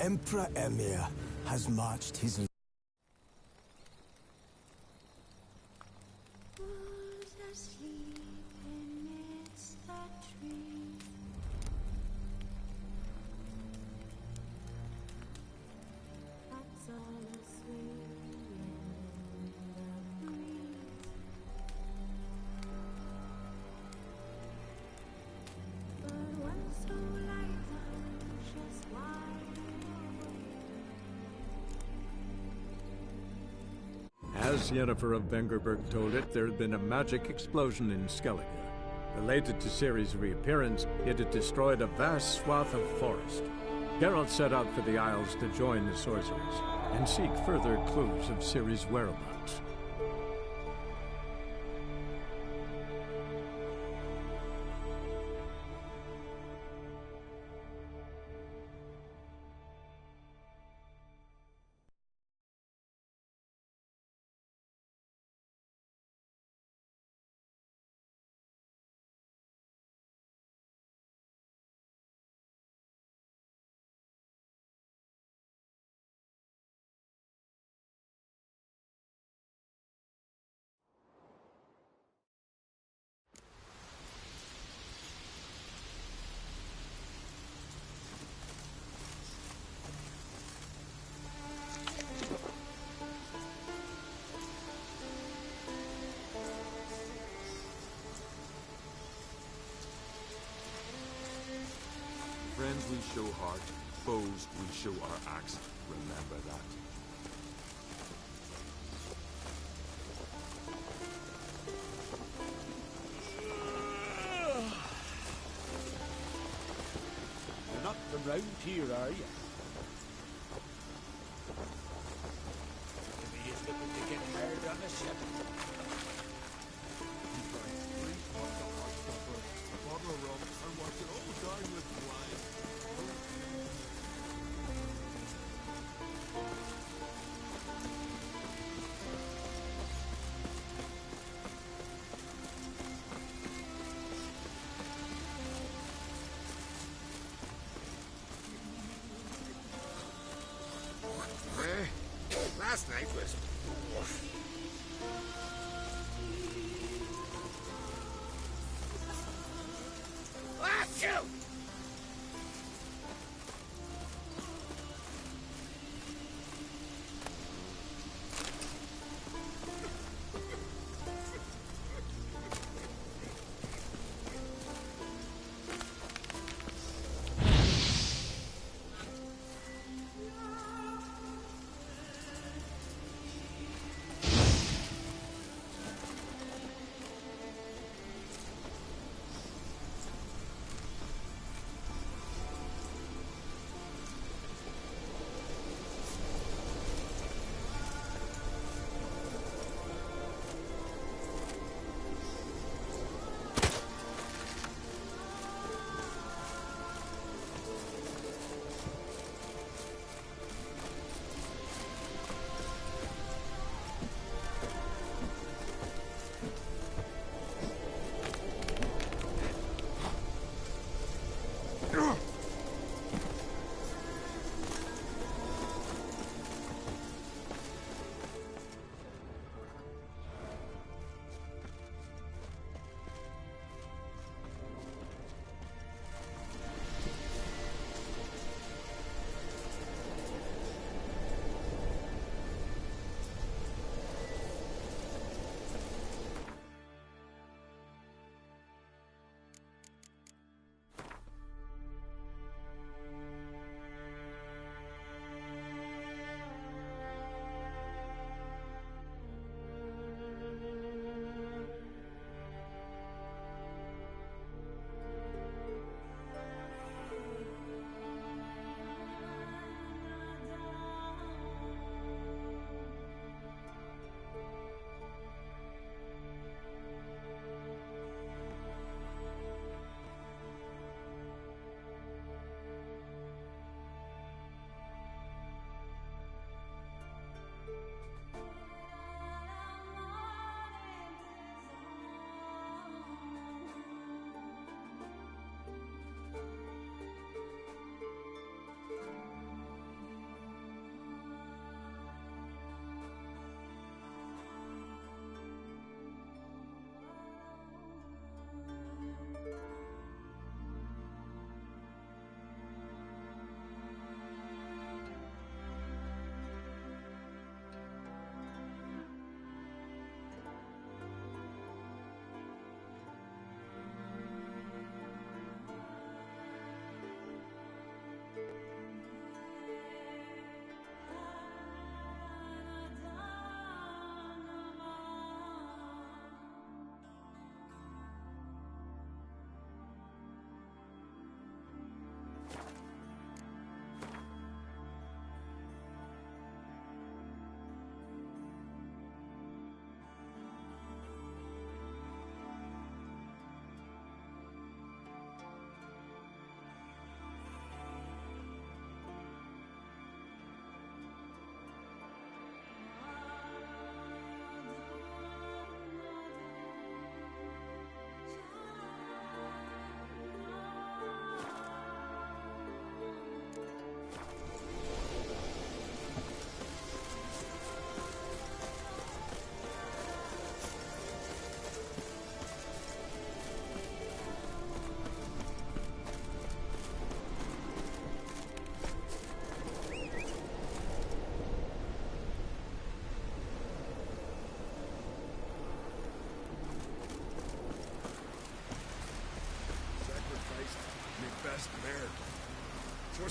Emperor Emir has marched his... As Yennefer of Vengerberg told it, there had been a magic explosion in Skellige. Related to Ciri's reappearance, it had destroyed a vast swath of forest. Geralt set out for the Isles to join the sorcerers, and seek further clues of Ciri's whereabouts. Friends we show heart, foes we show our axe. Remember that. You're not from round here, are you? He is looking to get hired on a ship. He's got 3 pots of hot supper, a bottle of rum, and watch it all dine with wine. Last night was... Achoo!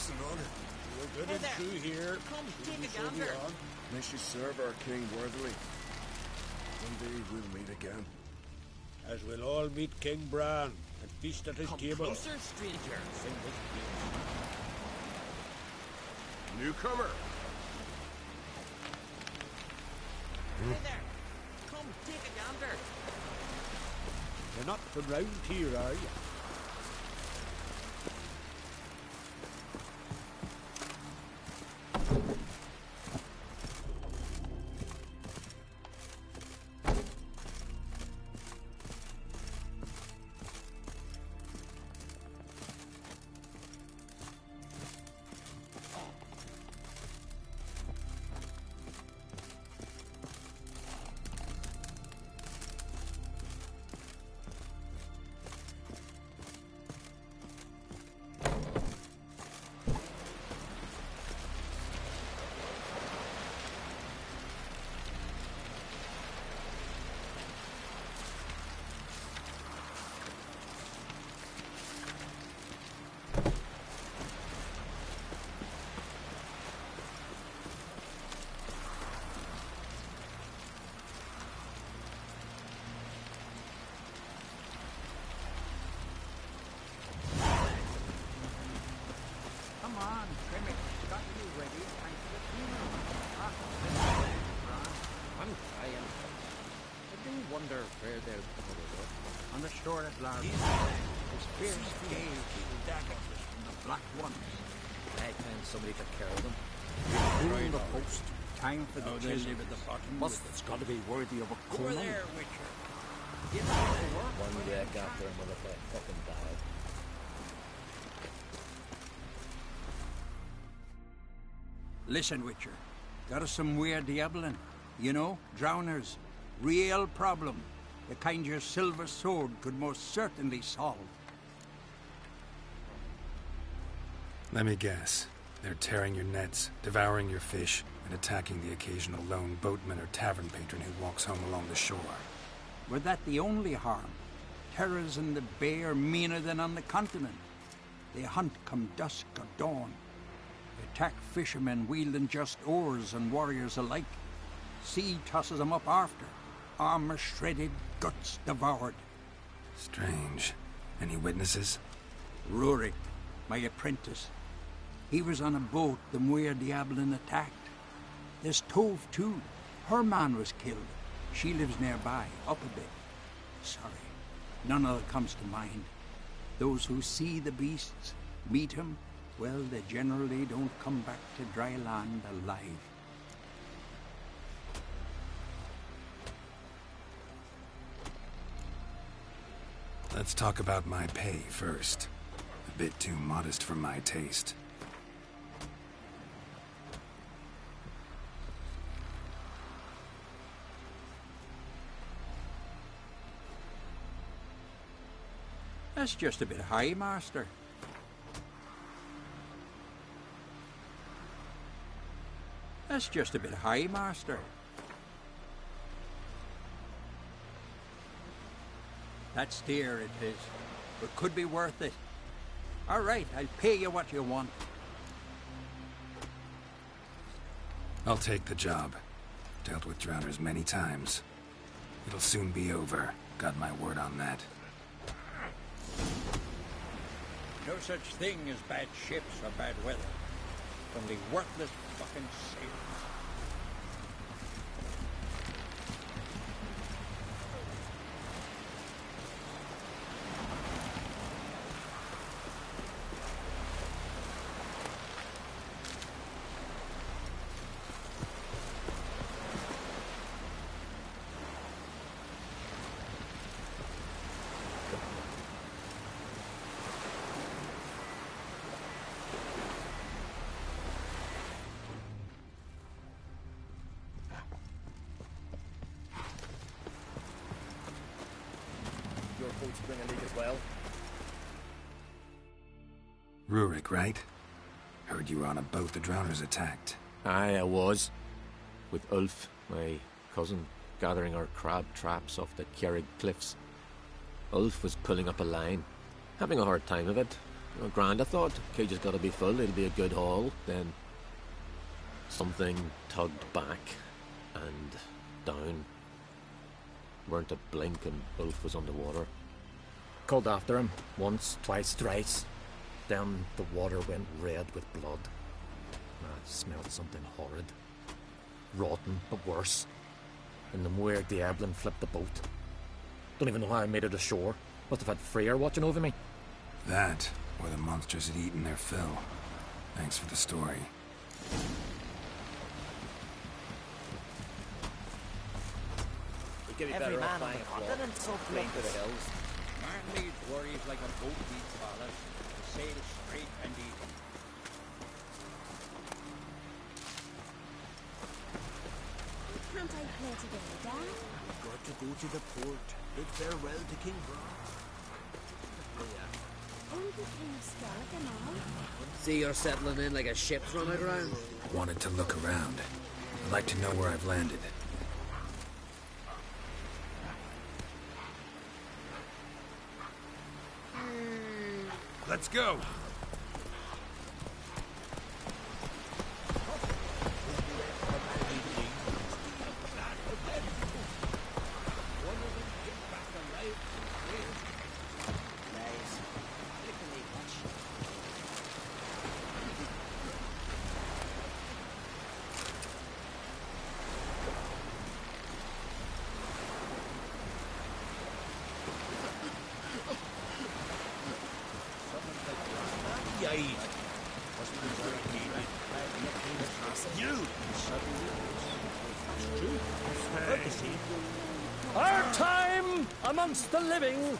Listen, Honor. We're good and true here. Come, take a gander. May she serve our king worthily. One day we'll meet again. As we'll all meet King Bran and feast at his table. Closer, stranger. Sing his praise. Newcomer! Hey there. Come, take a gander. You're not from round here, are you? Come on, Trimmick. Got you ready. Time for the funeral. I'm trying. I do wonder where they'll put it up. On the shore at Larby. His fierce gaze will dack at us from the Black One. I find somebody took care of them. Through the post. Time for the chisel. at the bottom. It's got to be worthy of a Over colonel. there, Witcher. One wreck after another for a fucking dive. Listen, Witcher. Got us some weird diabling. You know, drowners. Real problem. The kind your silver sword could most certainly solve. Let me guess. They're tearing your nets, devouring your fish, and attacking the occasional lone boatman or tavern patron who walks home along the shore. Were that the only harm? Terrors in the bay are meaner than on the continent. They hunt come dusk or dawn. They attack fishermen wielding just oars and warriors alike. Sea tosses them up after. Armor shredded, guts devoured. Strange. Any witnesses? Rurik, my apprentice. He was on a boat the Muir Diablin attacked. There's Tove, too. Her man was killed. She lives nearby, up a bit. Sorry, none other comes to mind. Those who see the beasts, meet him, well, they generally don't come back to dry land alive. Let's talk about my pay first. A bit too modest for my taste. That's just a bit high, Master. That's just a bit high, Master. That's dear, it is. But could be worth it. All right, I'll pay you what you want. I'll take the job. Dealt with drowners many times. It'll soon be over. Got my word on that. No such thing as bad ships or bad weather. Only worthless fucking sailors. Your boats bring a leak as well. Rurik, right? Heard you were on a boat the drowners attacked. Aye, I was. With Ulf, my cousin, gathering our crab traps off the Kjerrig cliffs. Ulf was pulling up a line, having a hard time of it, Well, grand, I thought. Cage has got to be full, it'll be a good haul. Then something tugged back and down. Weren't a blink and Ulf was underwater. Called after him once, twice, thrice. Then the water went red with blood. I smelled something horrid. Rotten, but worse. And the Muir Diablin flipped the boat. Don't even know how I made it ashore. Must have had Freyr watching over me. That, or the monsters had eaten their fill. Thanks for the story. Every man on the continent so plain to the hills. Man needs worries like a boat needs ballast. Sail straight and easy. Can't I play today, Dad? Got to go to the port. Bid farewell to King Bran. Only King of Skellige now. See you're settling in like a ship's run aground. Wanted to look around. I'd like to know where I've landed. Let's go! Our time amongst the living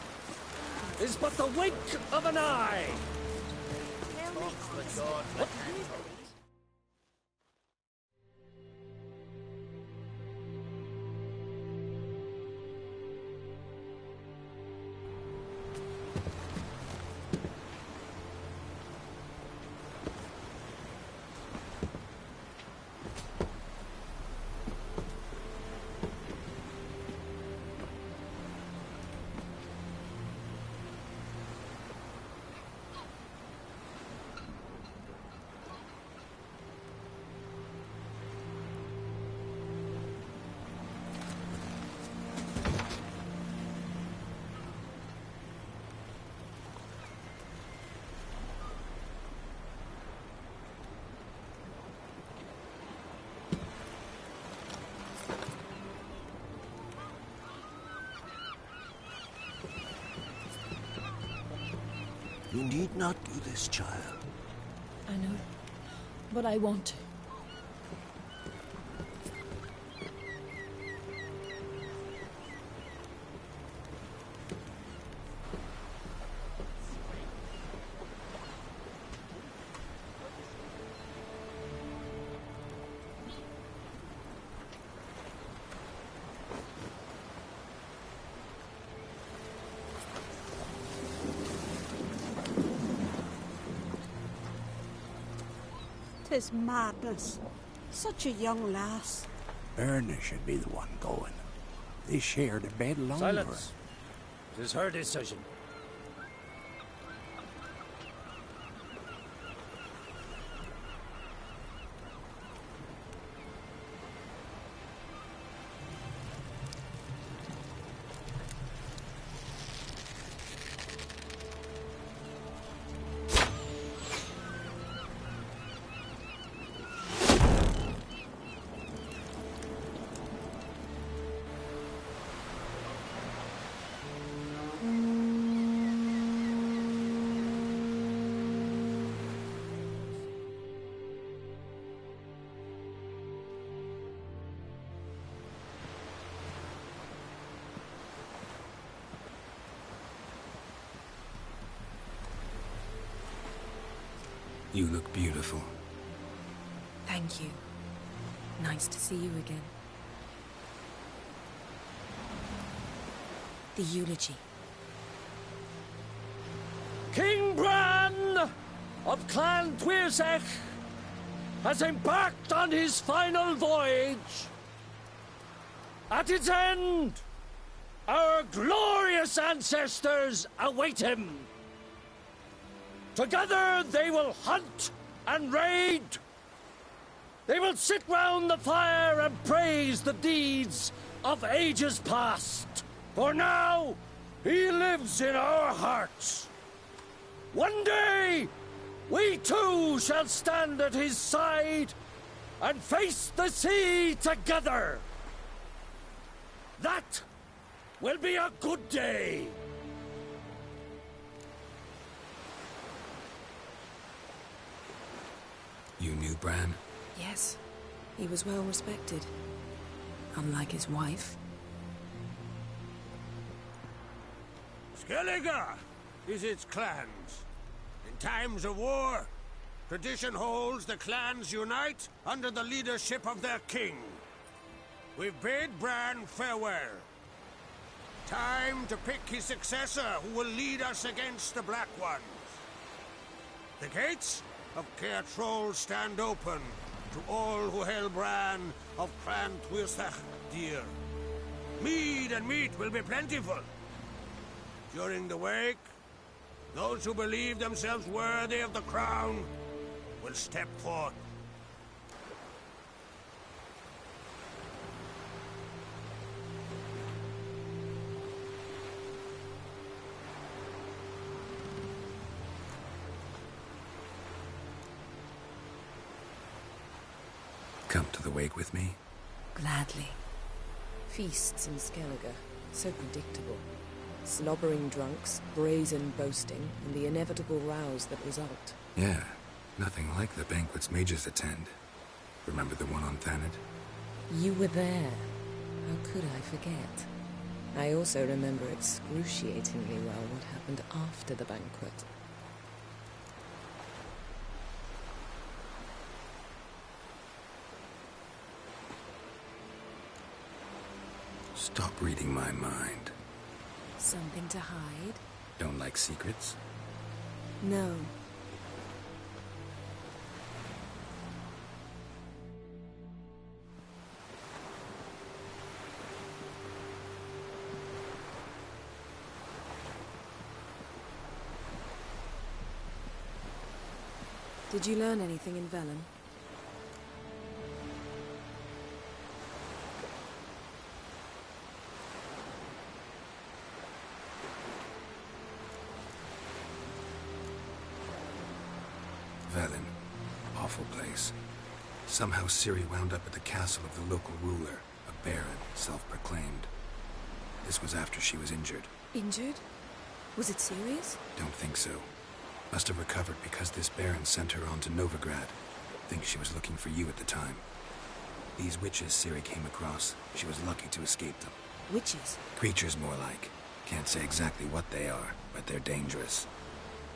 is but the wink of an eye. You need not do this, child. I know, but I want to. Tis madness. Such a young lass. Erna should be the one going. They shared a bed longer. Silence. It is her decision. You look beautiful. Thank you. Nice to see you again. The eulogy. King Bran of Clan Tuirsech has embarked on his final voyage. At its end, our glorious ancestors await him. Together they will hunt and raid. They will sit round the fire and praise the deeds of ages past. For now, he lives in our hearts. One day, we too shall stand at his side and face the sea together. That will be a good day. You knew Bran? Yes, he was well respected. Unlike his wife. Skellige is its clans. In times of war, tradition holds the clans unite under the leadership of their king. We've bade Bran farewell. Time to pick his successor who will lead us against the Black Ones. The gates of Caer Troll stand open to all who hail Bran of Clan Tuirsach dear. Mead and meat will be plentiful. During the wake, those who believe themselves worthy of the crown will step forth. Come to the wake with me? Gladly. Feasts in Skellige, so predictable. Slobbering drunks, brazen boasting, and the inevitable rows that result. Yeah, nothing like the banquets mages attend. Remember the one on Thanet? You were there. How could I forget? I also remember excruciatingly well what happened after the banquet. Stop reading my mind. Something to hide? Don't like secrets? No. Did you learn anything in Velen? Velen. Awful place. Somehow Ciri wound up at the castle of the local ruler, a baron, self-proclaimed. This was after she was injured. Injured? Was it serious? Don't think so. Must have recovered because this baron sent her on to Novigrad. Think she was looking for you at the time. These witches Ciri came across, she was lucky to escape them. Witches? Creatures more like. Can't say exactly what they are, but they're dangerous.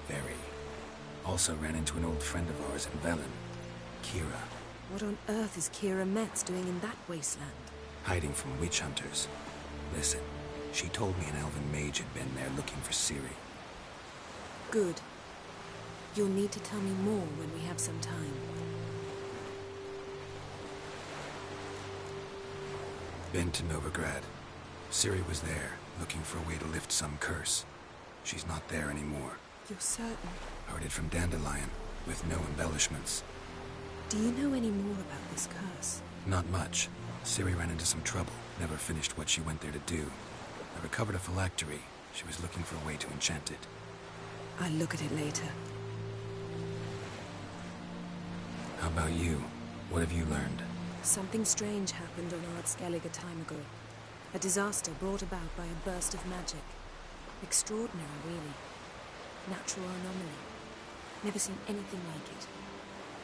Very. Also ran into an old friend of ours in Velen, Kira. What on earth is Kira Metz doing in that wasteland? Hiding from witch hunters. Listen, she told me an elven mage had been there looking for Ciri. Good. You'll need to tell me more when we have some time. Been to Novigrad. Ciri was there, looking for a way to lift some curse. She's not there anymore. You're certain? Heard it from Dandelion, with no embellishments. Do you know any more about this curse? Not much. Ciri ran into some trouble, never finished what she went there to do. I recovered a phylactery. She was looking for a way to enchant it. I'll look at it later. How about you? What have you learned? Something strange happened on Ard Skellige a time ago. A disaster brought about by a burst of magic. Extraordinary, really. Natural anomaly. Never seen anything like it.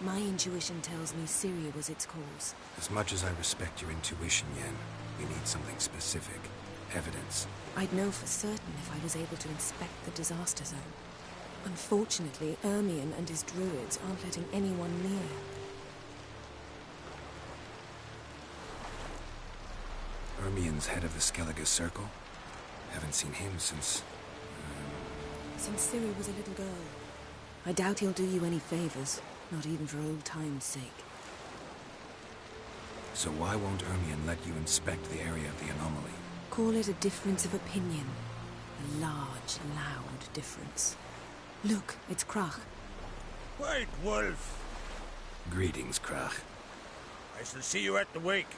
My intuition tells me Ciri was its cause. As much as I respect your intuition, Yen, we need something specific. Evidence. I'd know for certain if I was able to inspect the disaster zone. Unfortunately, Ermion and his druids aren't letting anyone near. Ermion's head of the Skellige Circle? Haven't seen him since... Since Ciri was a little girl. I doubt he'll do you any favors, not even for old time's sake. So why won't Ermion let you inspect the area of the anomaly? Call it a difference of opinion. A large, loud difference. Look, it's Crach. White Wolf! Greetings, Crach. I shall see you at the wake,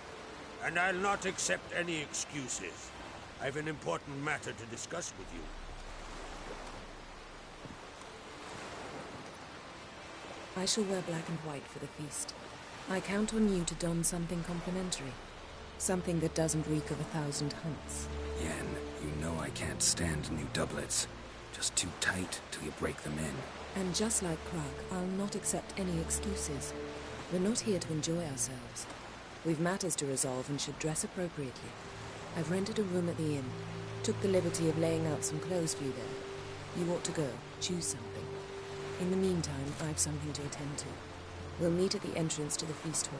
and I'll not accept any excuses. I've an important matter to discuss with you. I shall wear black and white for the feast. I count on you to don something complimentary. Something that doesn't reek of 1,000 hunts. Yen, you know I can't stand new doublets. Just too tight till you break them in. And just like Crach, I'll not accept any excuses. We're not here to enjoy ourselves. We've matters to resolve and should dress appropriately. I've rented a room at the inn. Took the liberty of laying out some clothes for you there. You ought to go. Choose something. In the meantime, I've something to attend to. We'll meet at the entrance to the feast hall.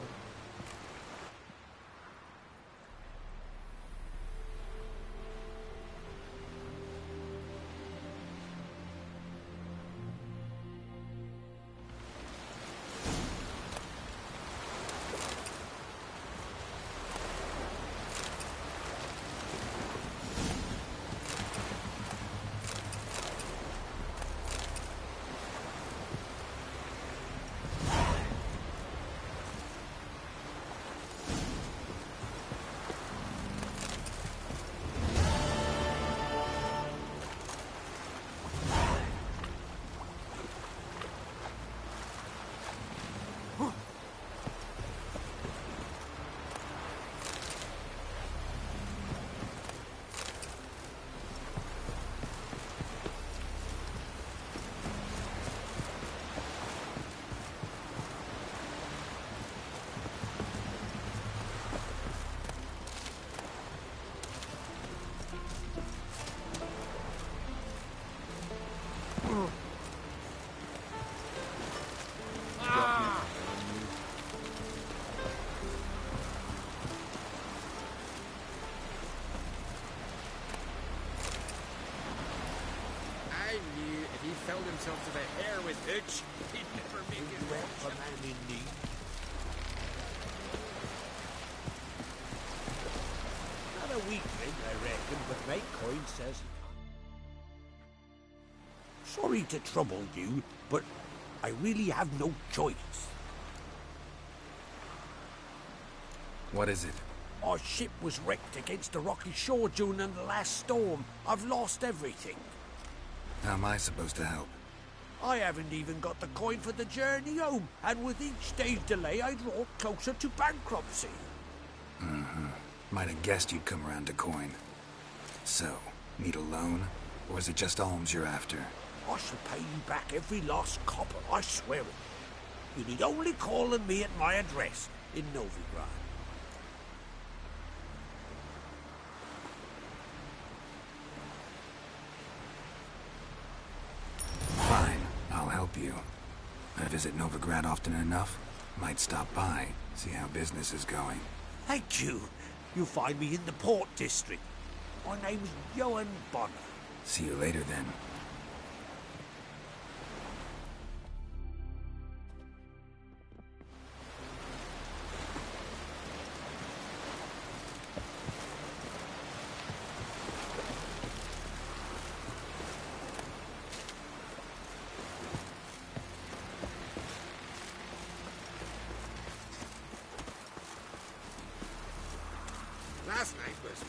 Filled himself to the hair with hooch. He'd never make it well for man in need. Not a weakling, I reckon, but my coin says. Sorry to trouble you, but I really have no choice. What is it? Our ship was wrecked against the rocky shore during the last storm. I've lost everything. How am I supposed to help? I haven't even got the coin for the journey home, and with each day's delay, I draw closer to bankruptcy. Might have guessed you'd come around to coin. So, need a loan? Or is it just alms you're after? I shall pay you back every last copper, I swear it. You need only call on me at my address in Novigrad. Fine, I'll help you. I visit Novigrad often enough. Might stop by, see how business is going. Thank you. You'll find me in the Port District. My name's Johan Bonner. See you later then. Last night was...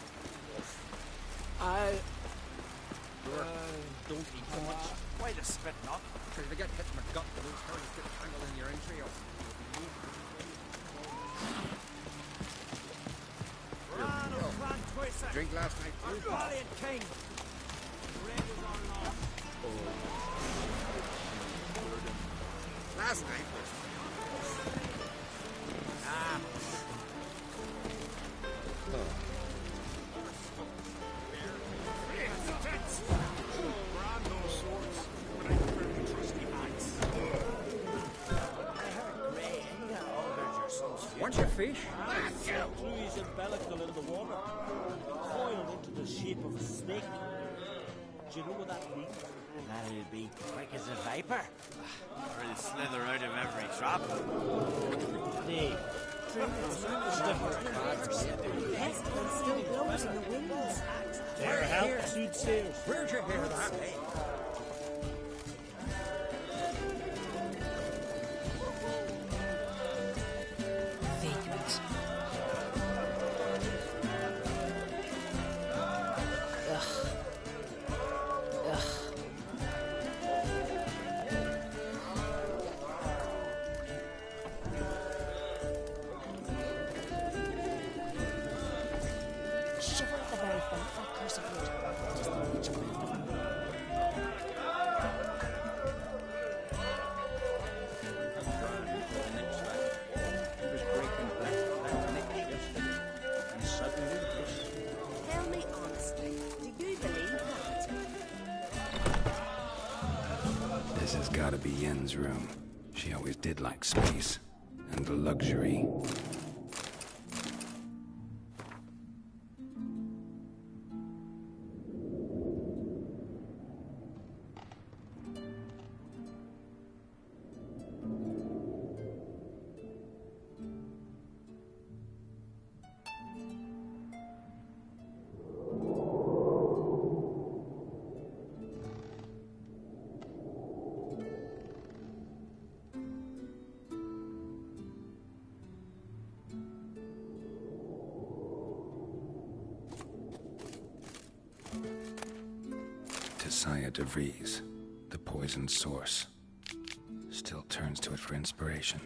don't eat so much. Why the spit not? Because if you get hit in the gut, those hairs get tangled in your entrails. Drink last night too. Valiant king. Last night was... Weren't you fish? Trees embellished in the water, coiled into the shape of a snake. Do you know what that means? That'll be quick as a viper. Or it'll slither out of every trap. Nay, Pestilence still blows in the winds. there help soothsayers. Where'd you hear that? gotta be Yen's room. She always did like space and luxury. Tisaya DeVries, the poisoned source, still turns to it for inspiration.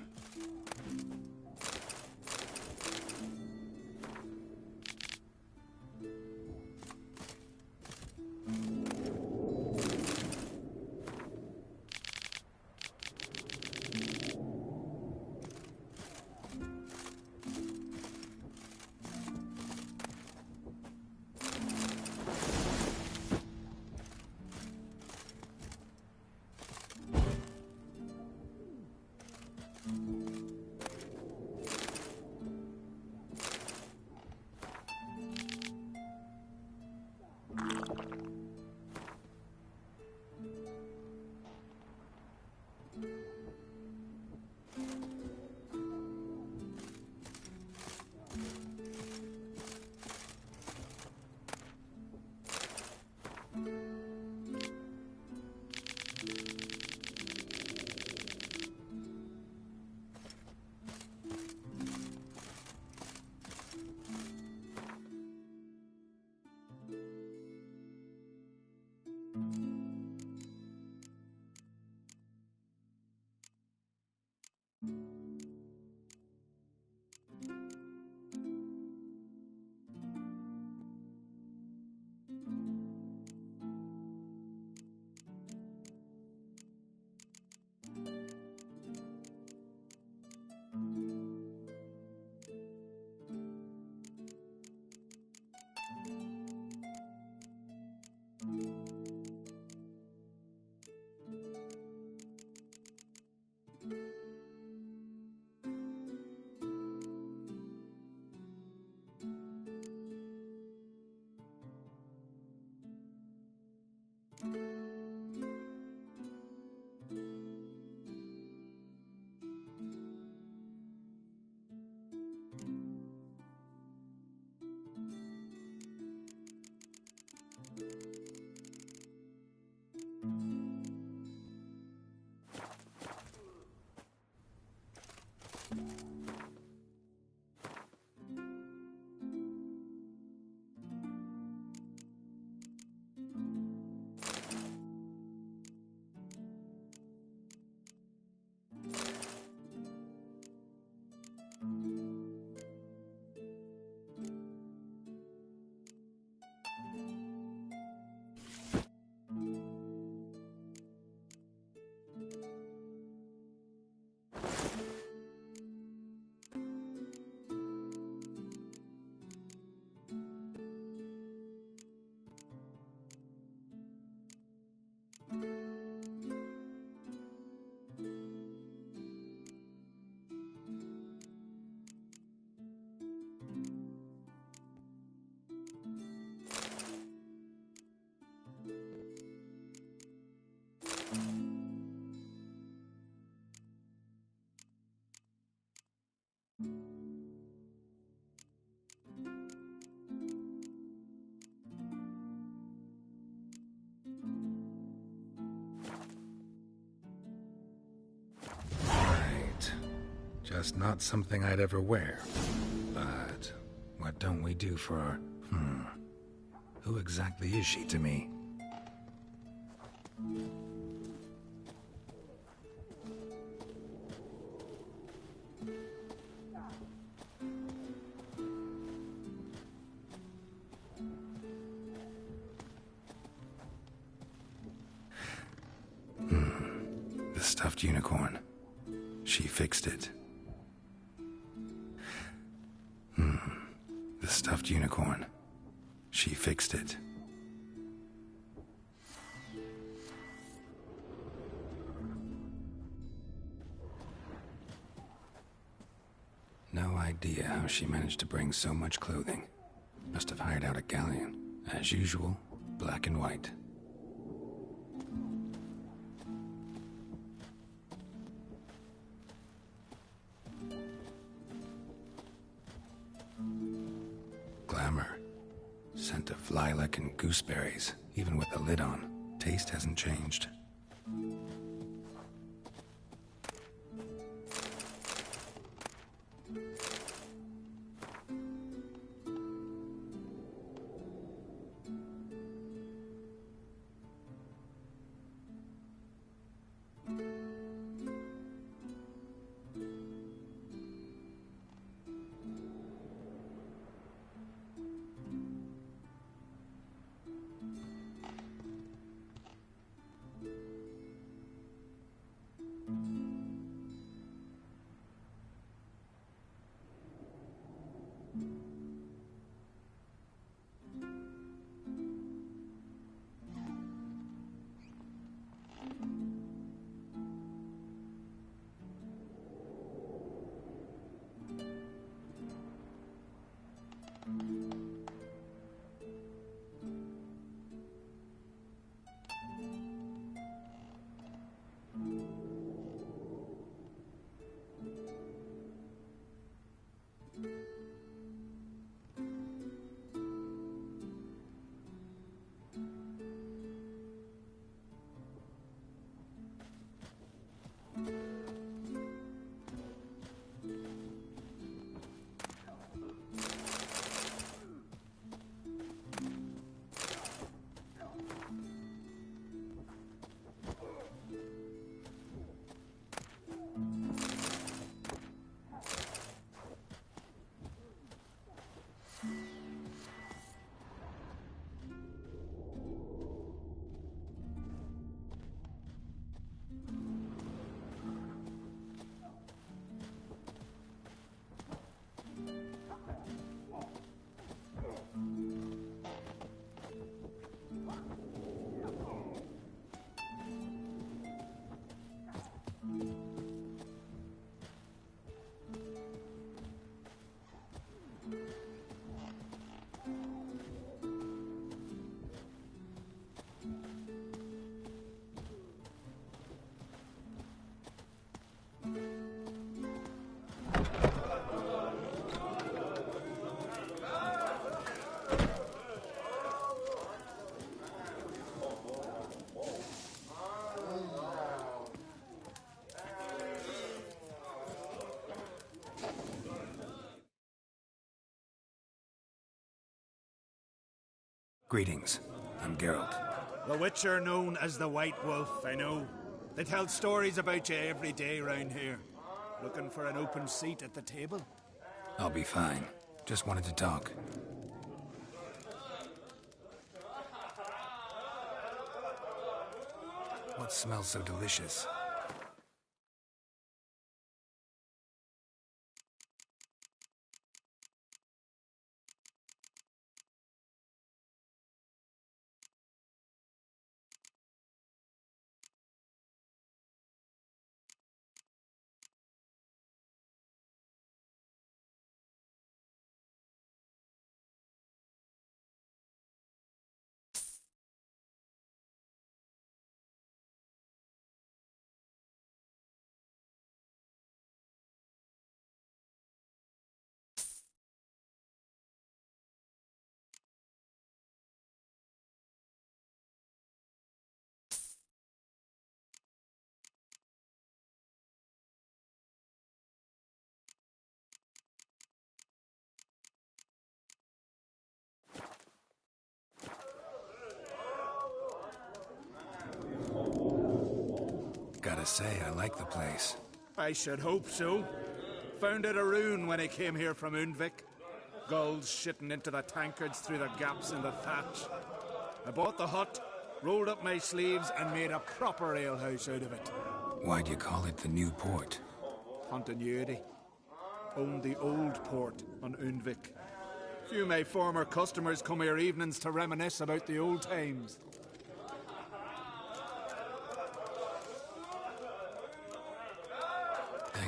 Just not something I'd ever wear. But what don't we do for our... Who exactly is she to me? The stuffed unicorn. She fixed it. The stuffed unicorn. She fixed it. No idea how she managed to bring so much clothing. Must have hired out a galleon. As usual, black and white. Glamour. Scent of lilac and gooseberries, even with the lid on. Taste hasn't changed. Greetings. I'm Geralt. The Witcher known as the White Wolf, I know. They tell stories about you every day round here. Looking for an open seat at the table? I'll be fine. Just wanted to talk. What smells so delicious? Gotta say, I like the place. I should hope so. Found it a rune when I came here from Undvik. Gulls shitting into the tankards through the gaps in the thatch. I bought the hut, rolled up my sleeves, and made a proper alehouse out of it. Why'd you call it the New Port? Continuity. Owned the old port on Undvik. Few of my former customers come here evenings to reminisce about the old times.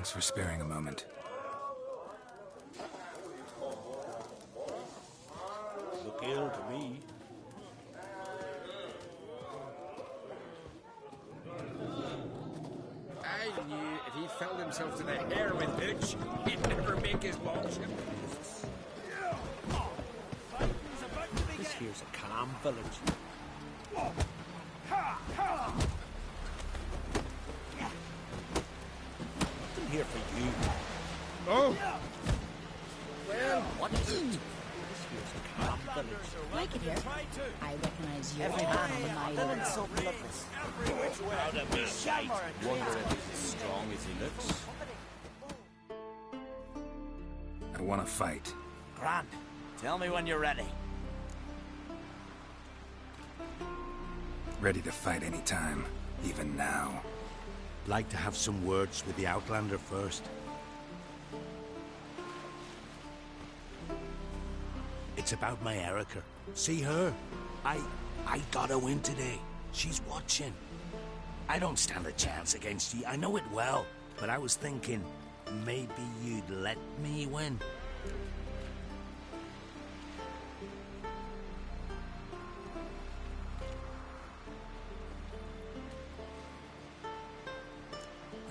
Thanks for sparing a moment. skill to me. I knew if he filled himself to the hair with hooch, he'd never make his lordship. This here's a calm village. I'm here for you. Oh! Well, what is it? This here's a calm village. Like it here. I recognize you. Every man on the mile. Villain so bloodless. Out of his sight. Wonder if he's as strong as he looks. I want to fight. Grant, tell me when you're ready. Ready to fight anytime, even now. Like to have some words with the Outlander first. It's about my Erica. See her? I got her win today. She's watching. I don't stand a chance against you. I know it well. But I was thinking, maybe you'd let me win.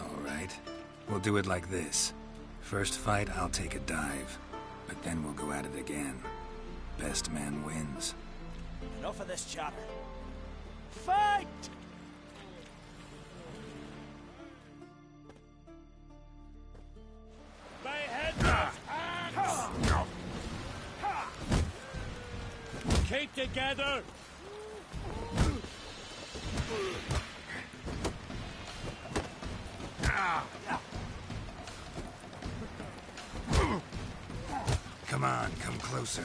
All right. We'll do it like this. First fight, I'll take a dive. But then we'll go at it again. Best man wins. Enough of this chatter. Fight! By heads axe! Keep together! Come on, come closer.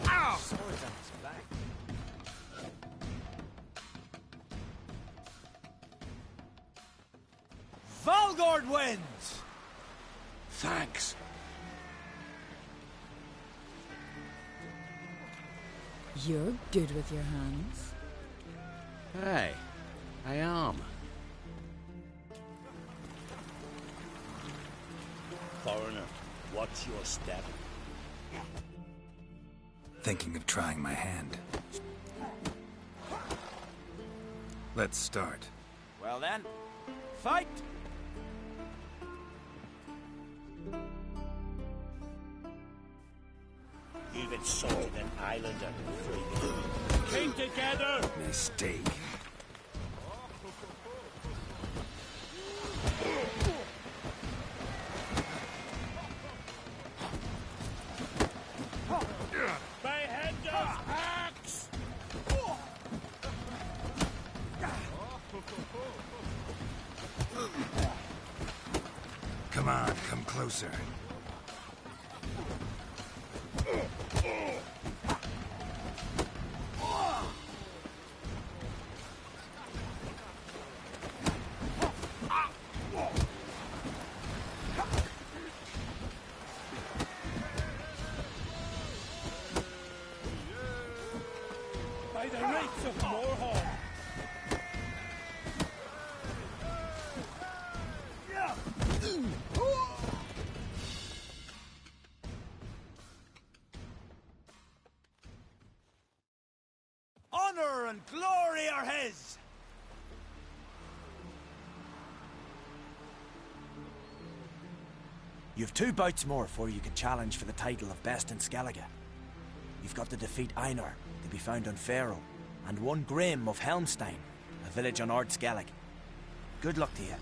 Ow! Swords on his back. Valgord wins! Thanks. You're good with your hands. Hey, I am. Foreigner, watch your step. Thinking of trying my hand. Let's start. Well then, fight! You've insulted an islander. Keep together! Mistake. By head axe! Come on, come closer. By the rights of Morhaug! Honor and glory are his! You've 2 bouts more before you can challenge for the title of Best in Skellige. You've got to defeat Einar, to be found on Faroe, and 1 Grim of Helmstein, a village on Ard Skellig. Good luck to you.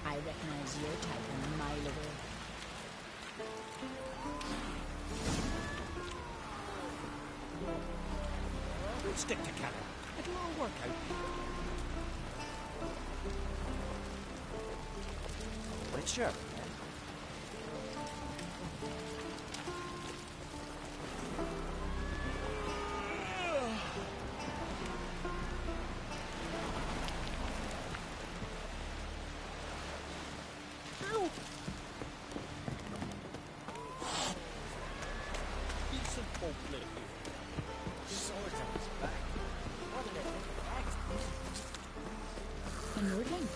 I recognize your type a mile away. We'll stick together. It'll all work out. Witcher? Decent folk live here. Swords on his back. What did I think? A nordling?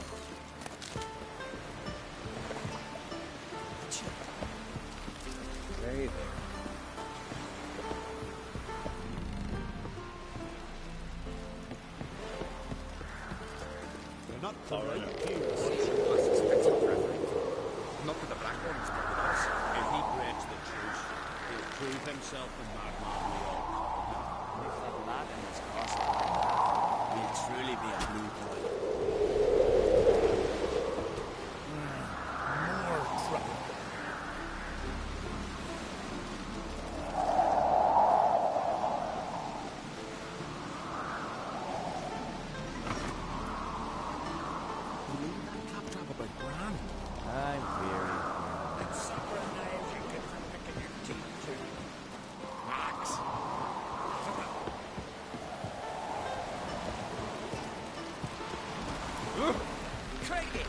Not the All right. right gear. What's expensive preference? Not for the Black Ones, but with us. If he breaks the truce, he'll prove himself the madman we all call him. If that lad in his castle like that, he'll truly be a blue boy. More trouble. Claptrap about Bran. I'm weary. And supper and knives you get for picking your teeth too. Max. Craigie!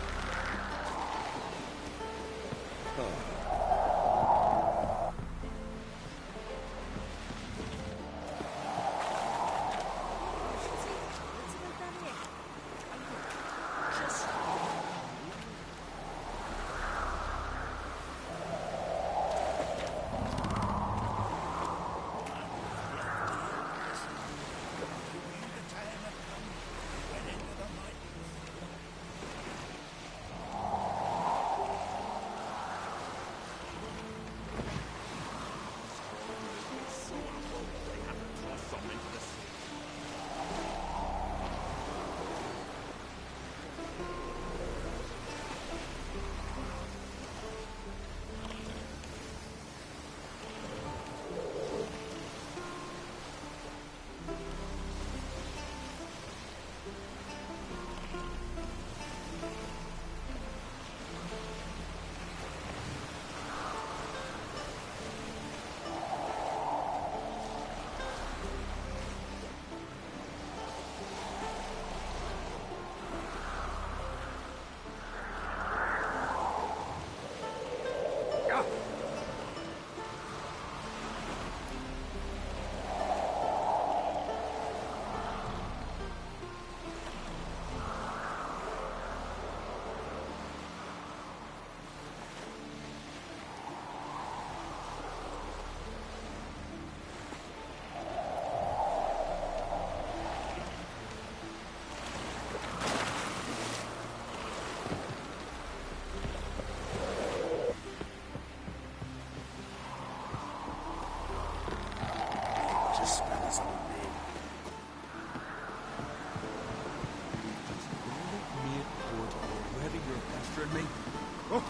Just smell his own name. Mate, Port, already you're pestering me. Oh!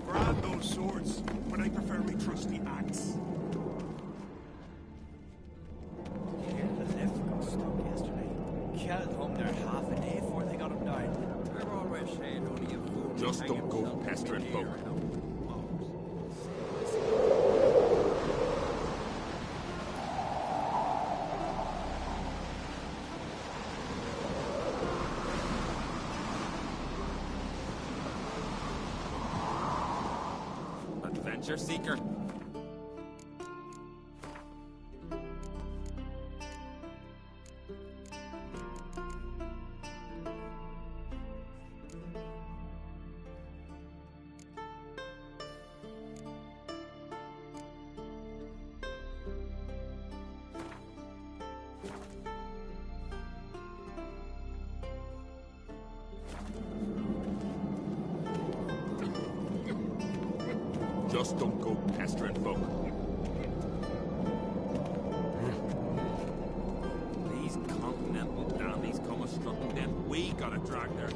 Brand those swords, but I prefer me trusty axe. Here the lift got stuck yesterday. Killed home there half a day before they got him down. We're always saying only a fool. Just don't go pestering folk. Adventure seeker. Just don't go pestering folk. These continental dandies come a-strutting, then we gotta drag their...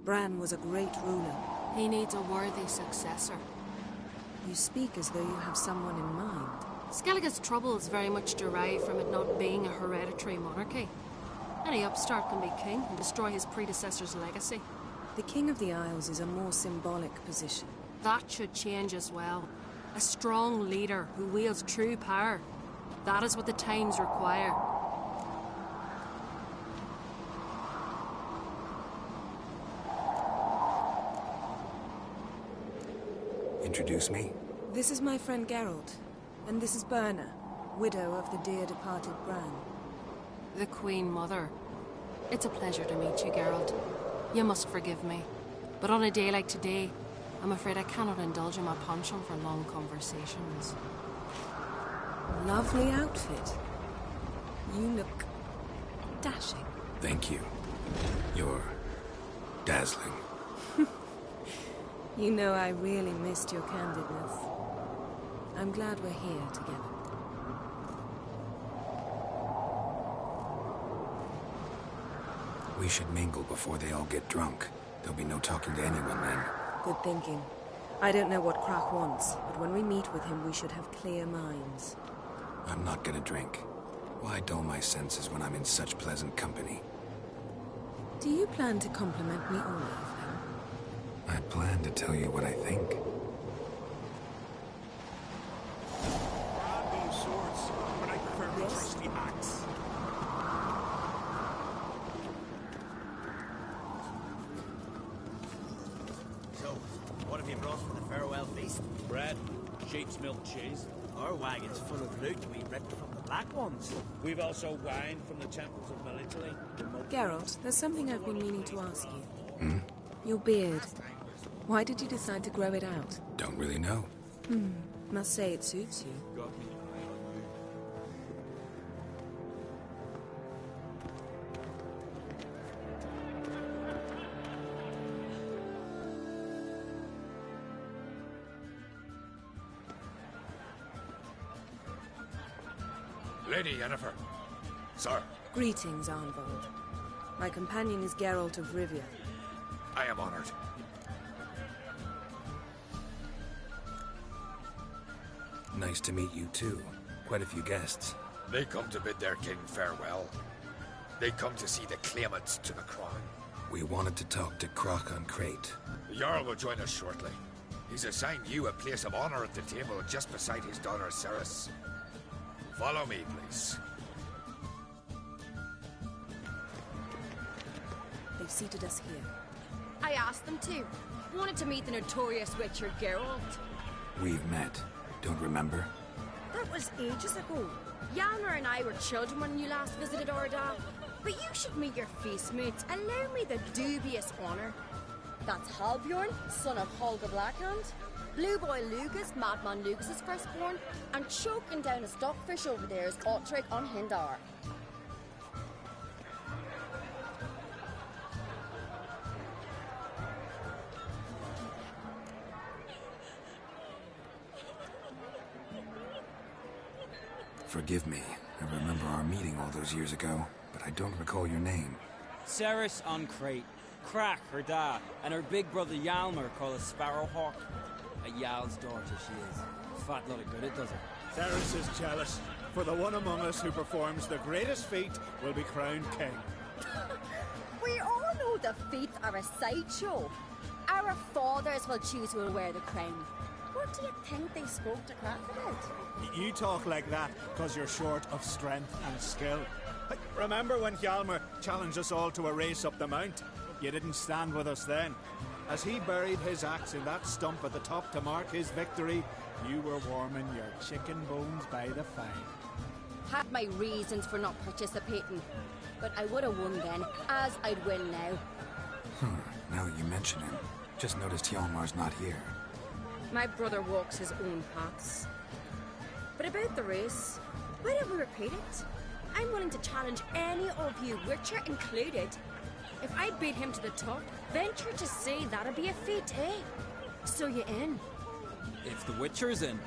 Bran was a great ruler. He needs a worthy successor. You speak as though you have someone in mind. Skellige's troubles very much derive from it not being a hereditary monarchy. Any upstart can be king and destroy his predecessor's legacy. The King of the Isles is a more symbolic position. That should change as well. A strong leader who wields true power. That is what the times require. Introduce me? This is my friend Geralt, and this is Birna, widow of the dear departed Bran. The Queen Mother. It's a pleasure to meet you, Geralt. You must forgive me, but on a day like today, I'm afraid I cannot indulge in my penchant for long conversations. Lovely outfit. You look dashing. Thank you. You're dazzling. You know I really missed your candidness. I'm glad we're here together. We should mingle before they all get drunk. There'll be no talking to anyone then. Good thinking. I don't know what Crach wants, but when we meet with him, we should have clear minds. I'm not gonna drink. Why dull my senses when I'm in such pleasant company? Do you plan to compliment me, Olaf? I plan to tell you what I think. Grab those swords, but I prefer the trusty axe. So, what have you brought for the farewell feast? Bread, sheep's milk cheese. Our wagon's full of loot we ripped from the Black Ones. We've also wine from the temples of Melitele. Geralt, there's something I've been meaning to ask you. Hmm? Your beard. Why did you decide to grow it out? Don't really know. Must say it suits you. Lady Yennefer. Sir. Greetings, Arnvald. My companion is Geralt of Rivia. I am honored. Nice to meet you too. Quite a few guests. They come to bid their king farewell. They come to see the claimants to the crown. We wanted to talk to Crach on Crate. The Jarl will join us shortly. He's assigned you a place of honor at the table just beside his daughter Cerys. Follow me, please. They've seated us here. I asked them to. Wanted to meet the notorious Witcher Geralt. We've met. Don't remember? That was ages ago. Ylmer and I were children when you last visited Ardagh. But you should meet your feast mates. Allow me the dubious honor. That's Halbjorn, son of Holger Blackhand. Blue Boy Lucas, Madman Lucas's firstborn. And choking down a stockfish over there is Otrek on Hindar. Forgive me. I remember our meeting all those years ago, but I don't recall your name. Cerys on Crate. Crach, her dad, and her big brother Ylmer called a Sparrowhawk. A Jarl's daughter she is. Fat lot of good it does her. Cerys is jealous, for the one among us who performs the greatest feat will be crowned king. We all know the feats are a sideshow. Our fathers will choose who will wear the crown. What do you think they spoke to Crach about? You talk like that because you're short of strength and skill. Remember when Hjalmar challenged us all to a race up the mount? You didn't stand with us then. As he buried his axe in that stump at the top to mark his victory, you were warming your chicken bones by the fire. Had my reasons for not participating, but I would have won then, as I'd win now. Now that you mention him, just noticed Hjalmar's not here. My brother walks his own paths. But about the race, why don't we repeat it? I'm willing to challenge any of you, Witcher included. If I beat him to the top, venture to say that'd be a feat, eh? So you in? If the Witcher's in.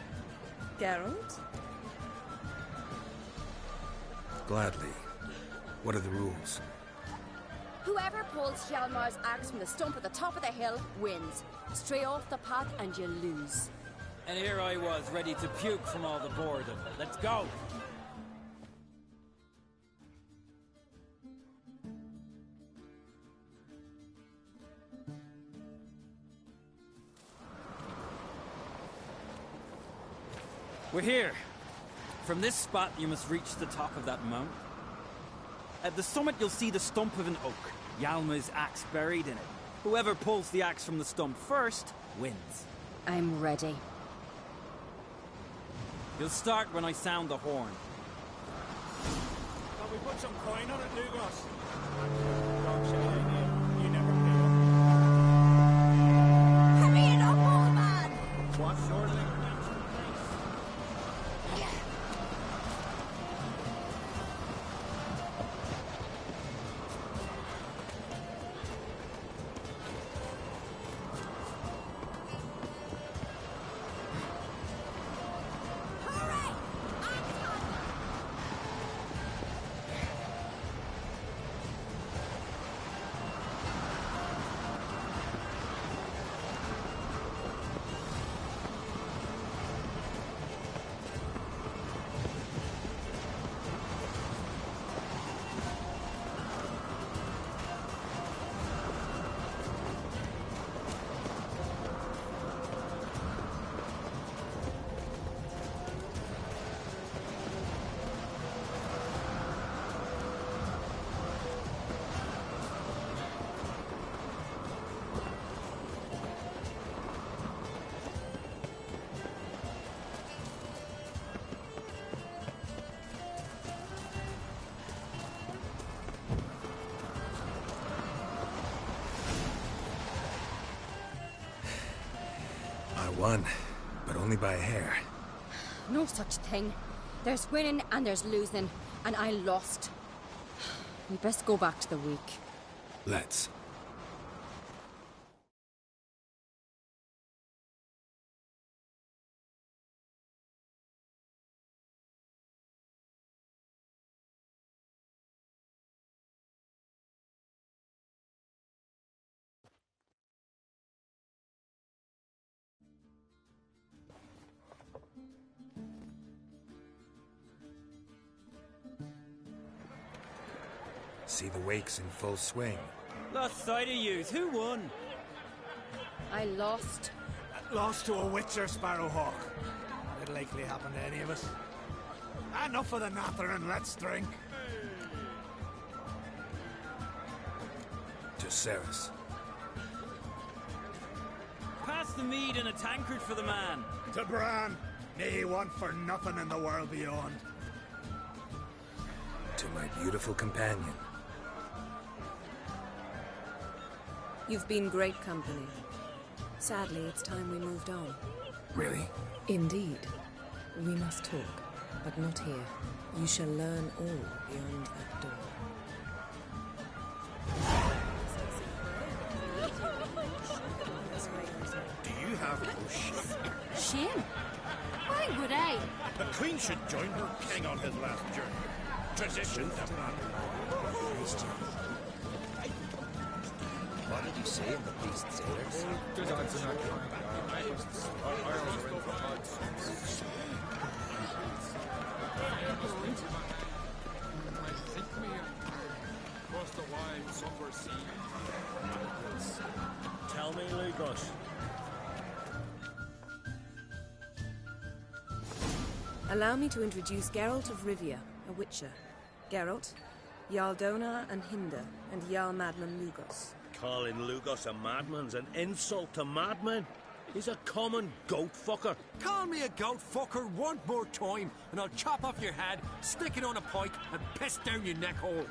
Geralt? Gladly. What are the rules? Whoever pulls Hjalmar's axe from the stump at the top of the hill wins. Stray off the path and you lose. And here I was, ready to puke from all the boredom. Let's go! We're here. From this spot, you must reach the top of that mountain. At the summit, you'll see the stump of an oak. Hjalmar's axe buried in it. Whoever pulls the axe from the stump first wins. I'm ready. You'll start when I sound the horn. Can we put some coin on it, Lugos? You never pay up. Hurry it up, old man! What sort of thing? Won, but only by a hair. No such thing. There's winning and there's losing, and I lost. We best go back to the week. Let's. See the wakes in full swing. Lost sight of yous. Who won? I lost. Lost to a witcher, Sparrowhawk. It'll likely happen to any of us. Enough of the natter and let's drink. To Cerys. Pass the mead in a tankard for the man. To Bran. May he want for nothing in the world beyond. To my beautiful companion. You've been great company. Sadly, it's time we moved on. Really? Indeed. We must talk, but not here. You shall learn all beyond that door. Do you have no shame? Shame? Why would I? The Queen should join her king on his last journey. Tradition does not. What did you say in the beast's ears? Gods are not coming back. Tell me, Lugos. Allow me to introduce Geralt of Rivia, a witcher. Geralt, Jarl Donar and Hinder, and Jarl Madman Lugos. Calling Lugos a madman's an insult to madmen. He's a common goat fucker. Call me a goat fucker one more time, and I'll chop off your head, stick it on a pike, and piss down your neck hole.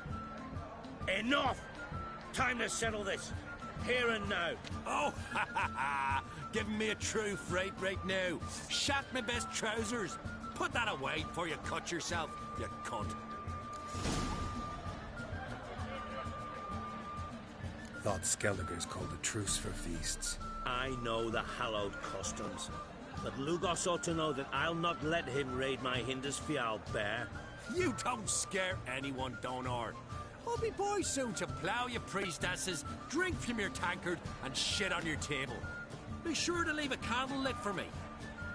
Enough! Time to settle this. Here and now. Oh, ha ha ha! Giving me a true fright right now. Shat my best trousers. Put that away before you cut yourself, you cunt. Thought Skellige's called a truce for feasts. I know the hallowed customs, but Lugos ought to know that I'll not let him raid my Hinders Fial bear. You don't scare anyone, Donar. I'll be by soon to plough you priestesses, drink from your tankard, and shit on your table. Be sure to leave a candle lit for me.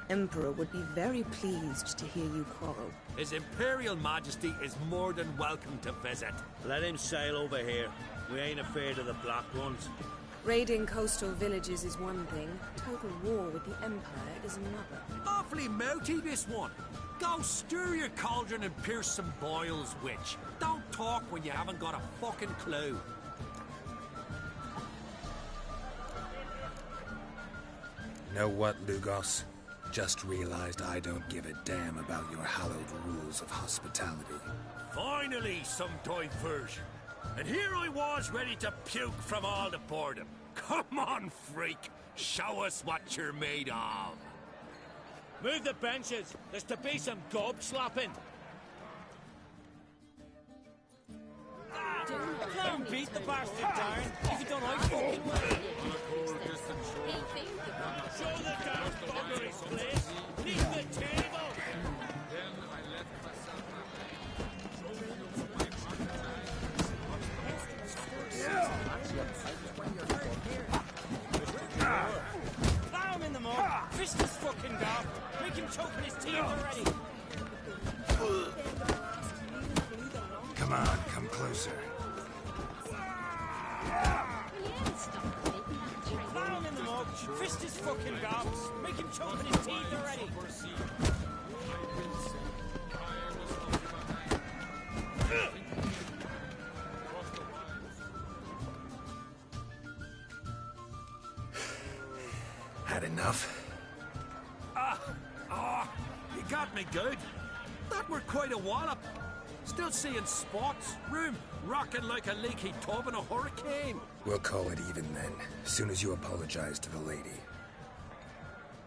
Emperor would be very pleased to hear you quarrel. His Imperial Majesty is more than welcome to visit. Let him sail over here. We ain't afraid of the Black Ones. Raiding coastal villages is one thing. Total war with the Empire is another. Awfully mouty, this one. Go stir your cauldron and pierce some boils, witch. Don't talk when you haven't got a fucking clue. Know what, Lugos? Just realized I don't give a damn about your hallowed rules of hospitality. Finally, some diversion. And here I was ready to puke from all the boredom. Come on, freak. Show us what you're made of. Move the benches. There's to be some gob slapping. Don't beat the bastard down. If you don't, I fucking will. Show the damn bugger his place. Leave the table. Plow him in the mud. Fist his fucking gob. Make him choke in his teeth already. Come on, come closer. Plow him in the mud. Fist his fucking gobs. Make him choke in his teeth already. Had enough? You got me good. That were quite a wallop. Still seeing spots. Room rocking like a leaky tub in a hurricane. We'll call it even then, as soon as you apologize to the lady.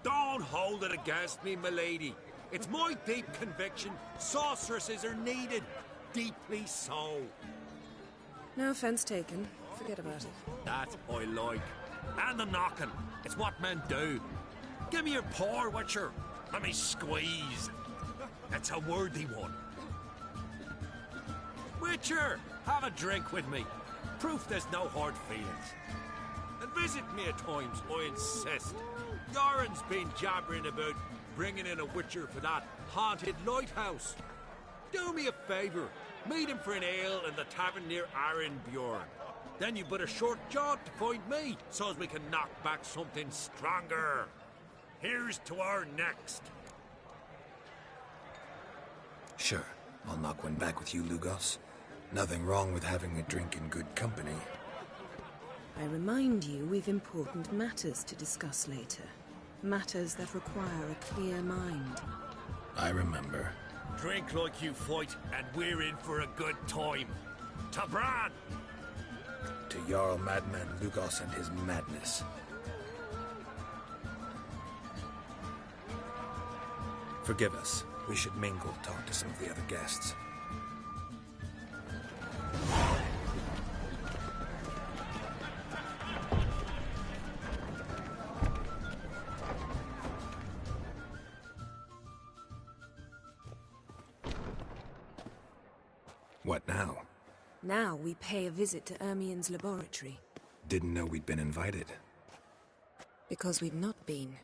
Don't hold it against me, milady. It's my deep conviction sorceresses are needed. Deeply so. No offense taken. Forget about it. That I like. And the knocking. It's what men do. Give me your paw, Witcher. Let me squeeze. It's a worthy one. Witcher, have a drink with me. Proof there's no hard feelings. And visit me at times, I insist. Doran's been jabbering about bringing in a Witcher for that haunted lighthouse. Do me a favour. Meet him for an ale in the tavern near Arenbjorn. Then you but a short jaunt to find me, so as we can knock back something stronger. Here's to our next. Sure, I'll knock one back with you, Lugos. Nothing wrong with having a drink in good company. I remind you we've important matters to discuss later. Matters that require a clear mind. I remember. Drink like you fight, and we're in for a good time. To Bran! To Jarl Madman Lugos and his madness. Forgive us. We should mingle, talk to some of the other guests. What now? Now we pay a visit to Ermien's laboratory. Didn't know we'd been invited. Because we've not been.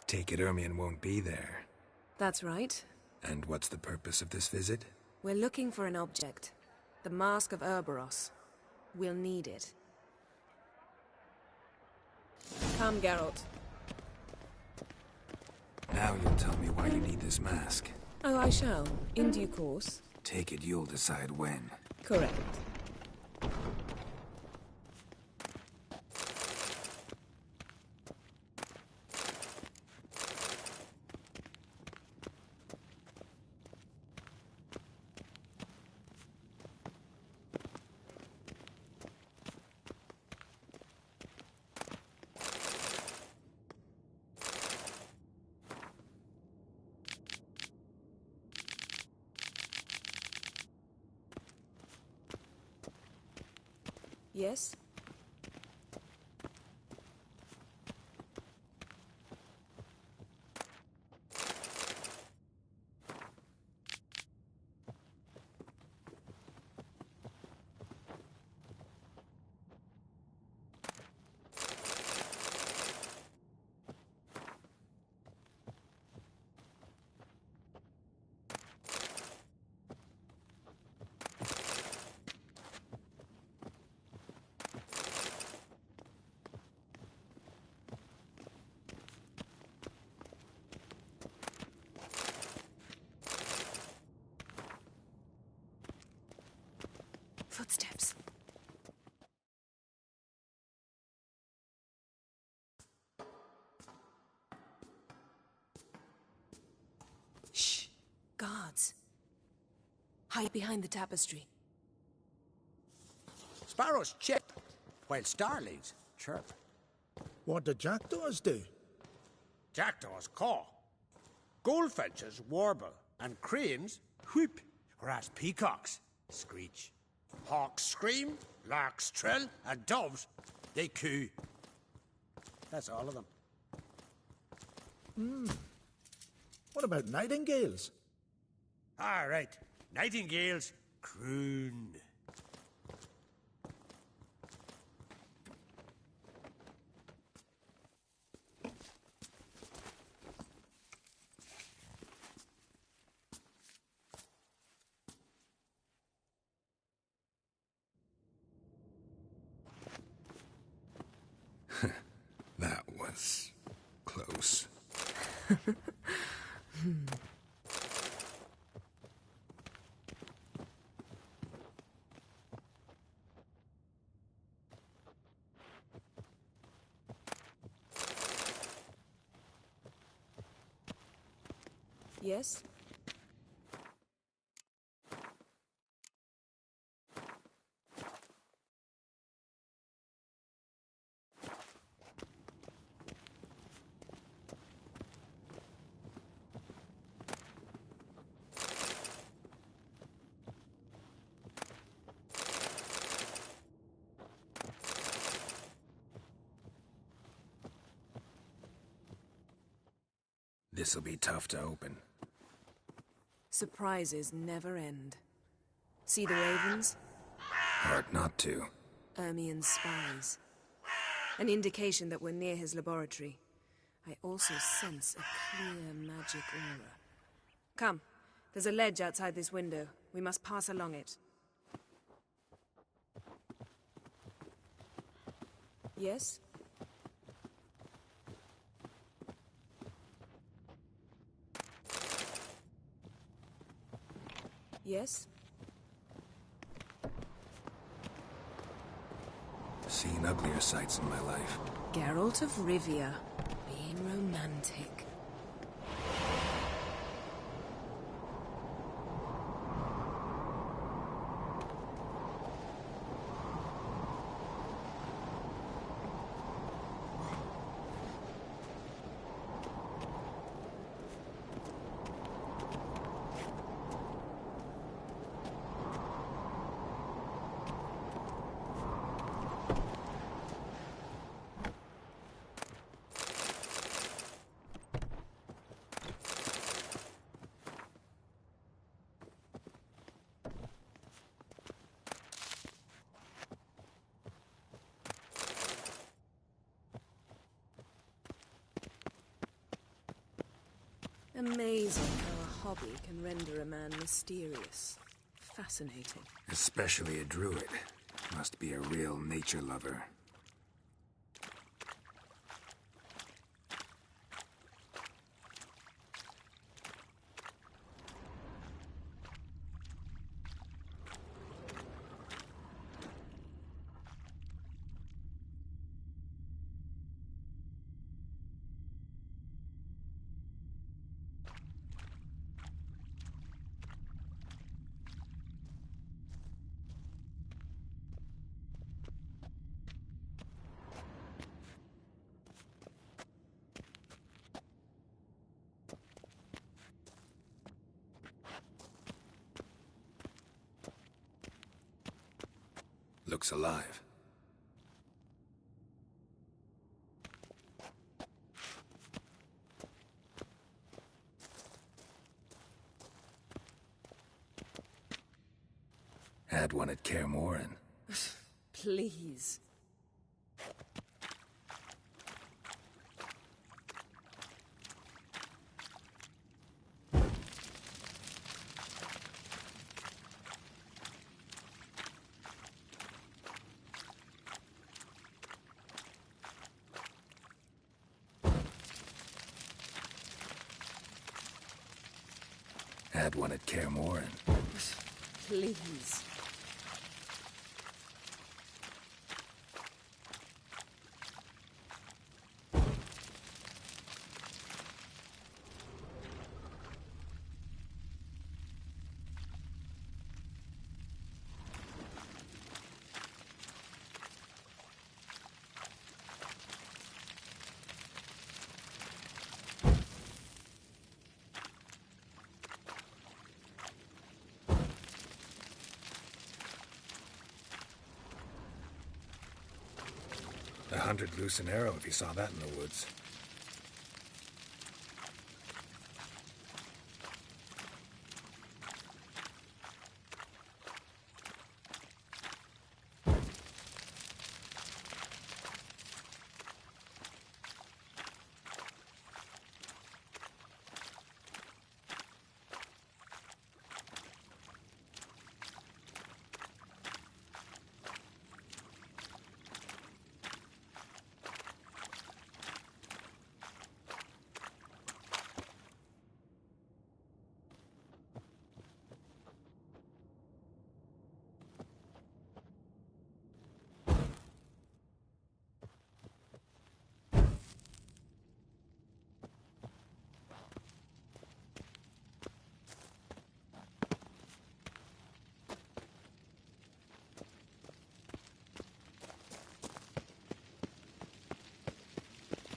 Take it Ermien won't be there. That's right. And what's the purpose of this visit? We're looking for an object. The Mask of Urboros. We'll need it. Come, Geralt. Now you'll tell me why you need this mask. Oh, I shall. In due course. Take it you'll decide when. Correct. Yes? Footsteps. Shh. Guards. Hide behind the tapestry. Sparrows chip, while starlings chirp. What do jackdaws do? Jackdaws caw. Goldfinches warble, and cranes whoop, whereas peacocks screech. Hawks scream, larks trill, and doves, they coo. That's all of them. What about nightingales? All right, nightingales croon. That was close. Yes? This'll be tough to open. Surprises never end. See the ravens? Hard not to. Ermien's spies. An indication that we're near his laboratory. I also sense a clear magic aura. Come, there's a ledge outside this window. We must pass along it. Yes? Yes? Seen uglier sights in my life. Geralt of Rivia, being romantic. Amazing how a hobby can render a man mysterious. Fascinating. Especially a druid. Must be a real nature lover. Looks alive. Had one at Kaer Morhen. Please. Had one at Kaer Morhen. Please. 100 loose an arrow if you saw that in the woods.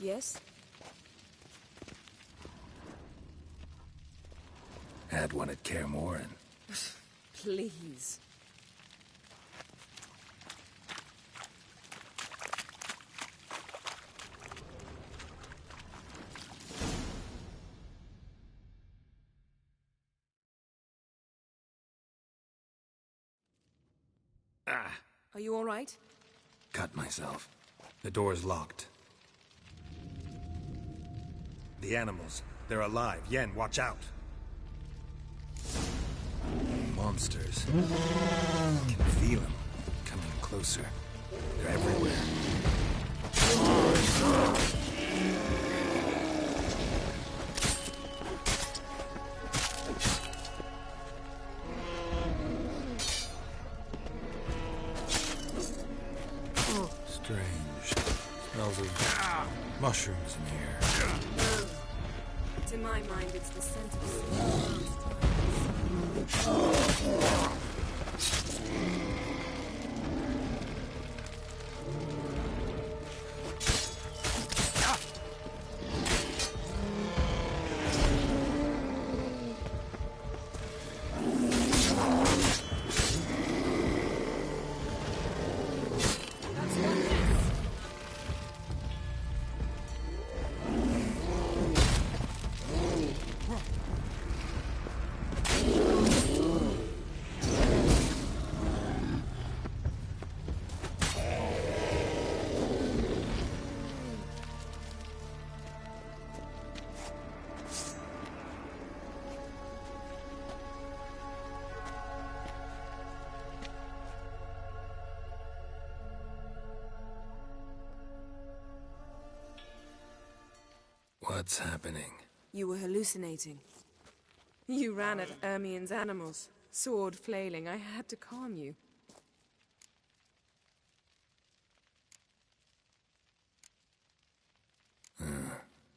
Yes? Had one at Kaer Morhen. Please. Are you all right? Cut myself. The door's locked. The animals. They're alive. Yen, watch out. Monsters. I can feel them coming closer. They're everywhere. Strange. Smells of mushrooms in here. To my mind, it's the scent of What's happening? You were hallucinating. You ran at Ermien's animals, sword flailing. I had to calm you.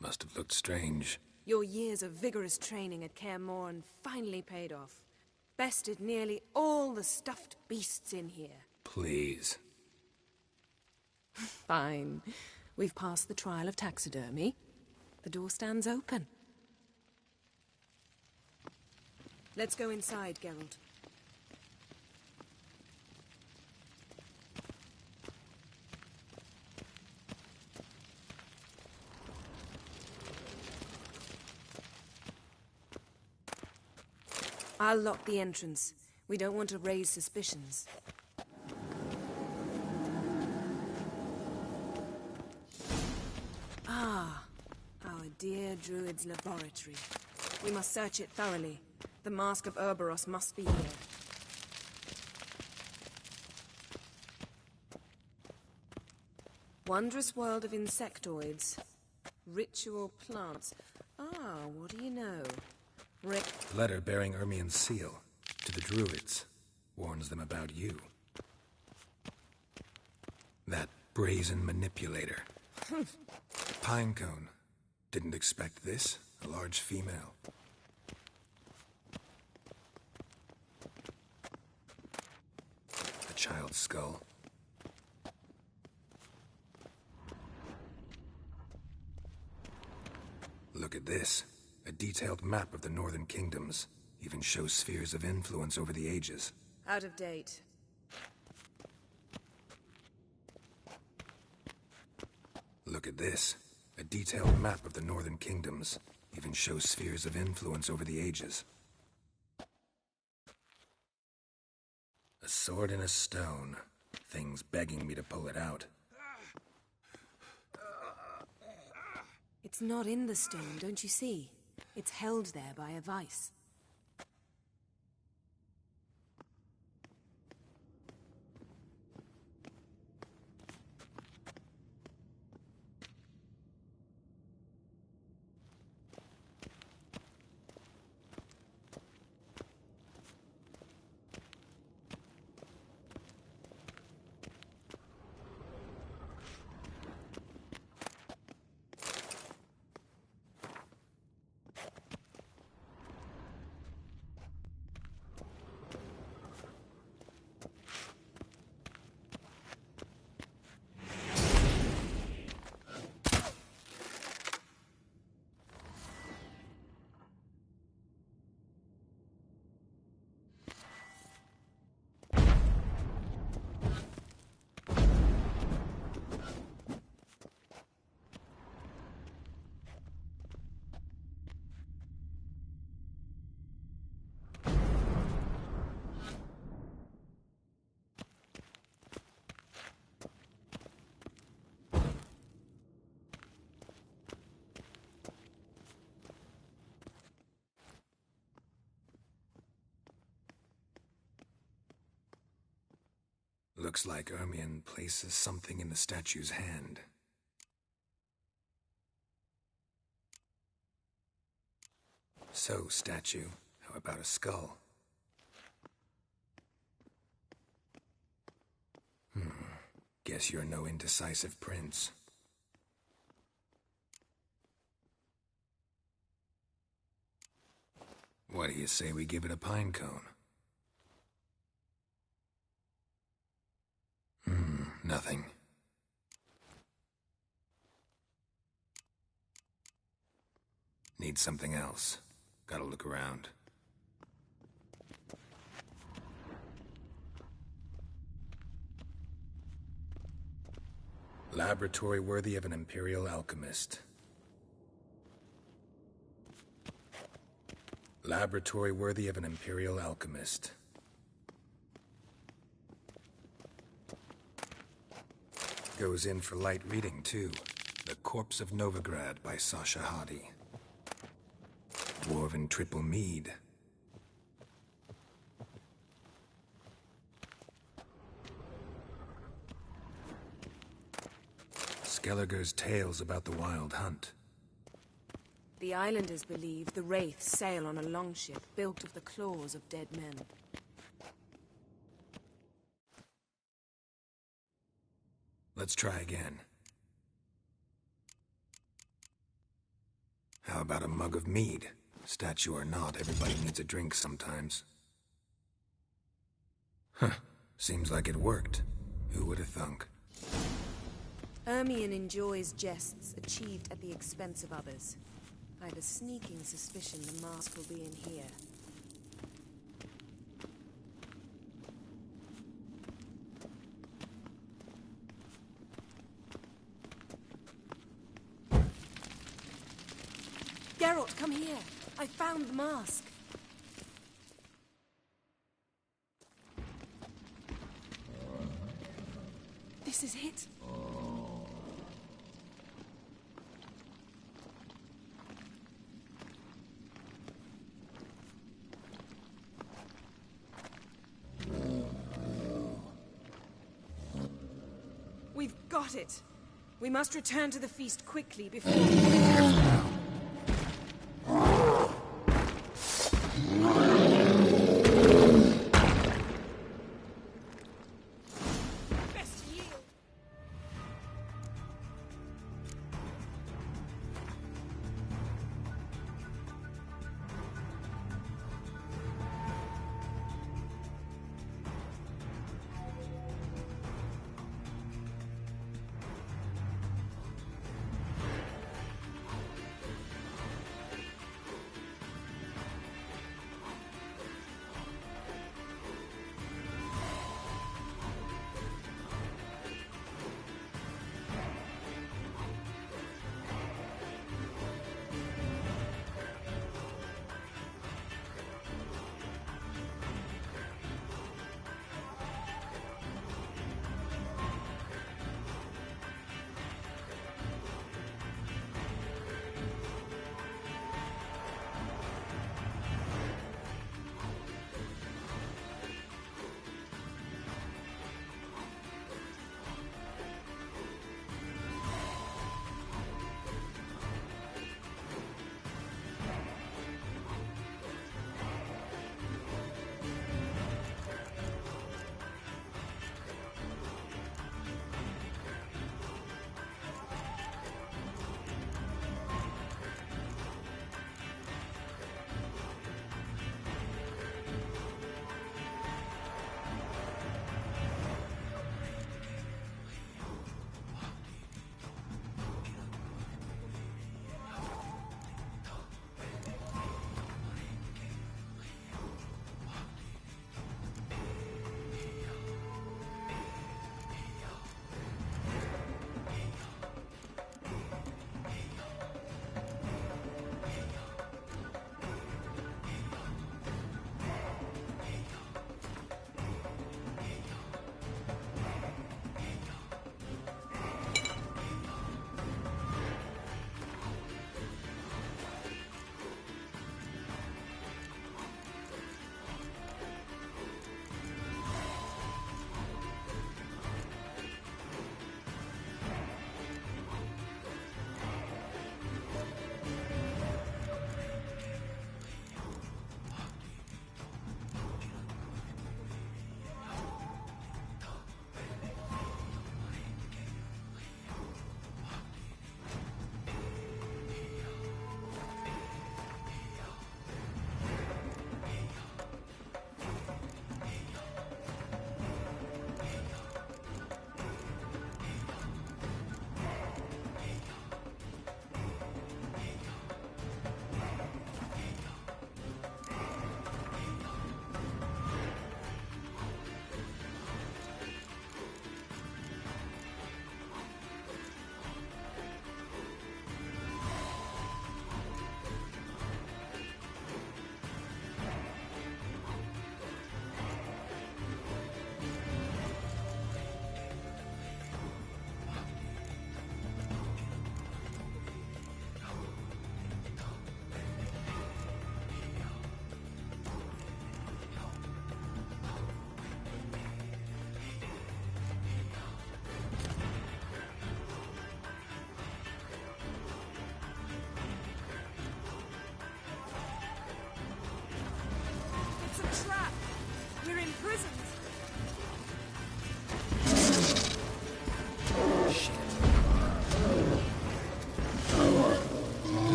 Must have looked strange. Your years of vigorous training at Kaer Morhen finally paid off. Bested nearly all the stuffed beasts in here. Please. Fine. We've passed the trial of taxidermy. The door stands open. Let's go inside, Geralt. I'll lock the entrance. We don't want to raise suspicions. Ah, our dear Druid's laboratory. We must search it thoroughly. The Mask of Ouroboros must be here. Wondrous world of insectoids. Ritual plants. Ah, what do you know? Letter bearing Ermien's seal to the Druids. Warns them about you. That brazen manipulator. Pinecone. Didn't expect this. A large female. A child's skull. Look at this. A detailed map of the Northern Kingdoms. Even shows spheres of influence over the ages. Out of date. Look at this. A detailed map of the Northern Kingdoms. Even shows spheres of influence over the ages. A sword and a stone. Thing's begging me to pull it out. It's not in the stone, don't you see? It's held there by a vice. Looks like Ermion places something in the statue's hand. So, statue, how about a skull? Guess you're no indecisive prince. What do you say we give it a pine cone? Nothing. Need something else. Gotta look around. Laboratory worthy of an Imperial alchemist. Laboratory worthy of an Imperial alchemist. Goes in for light reading, too. The Corpse of Novigrad by Sasha Hadi. Dwarven triple mead. Skellige's tales about the Wild Hunt. The islanders believe the Wraiths sail on a longship built of the claws of dead men. Let's try again. How about a mug of mead? Statue or not, everybody needs a drink sometimes. Seems like it worked. Who would have thunk? Ermion enjoys jests achieved at the expense of others. I have a sneaking suspicion the mask will be in here. Geralt, come here. I found the mask. This is it. We've got it. We must return to the feast quickly before...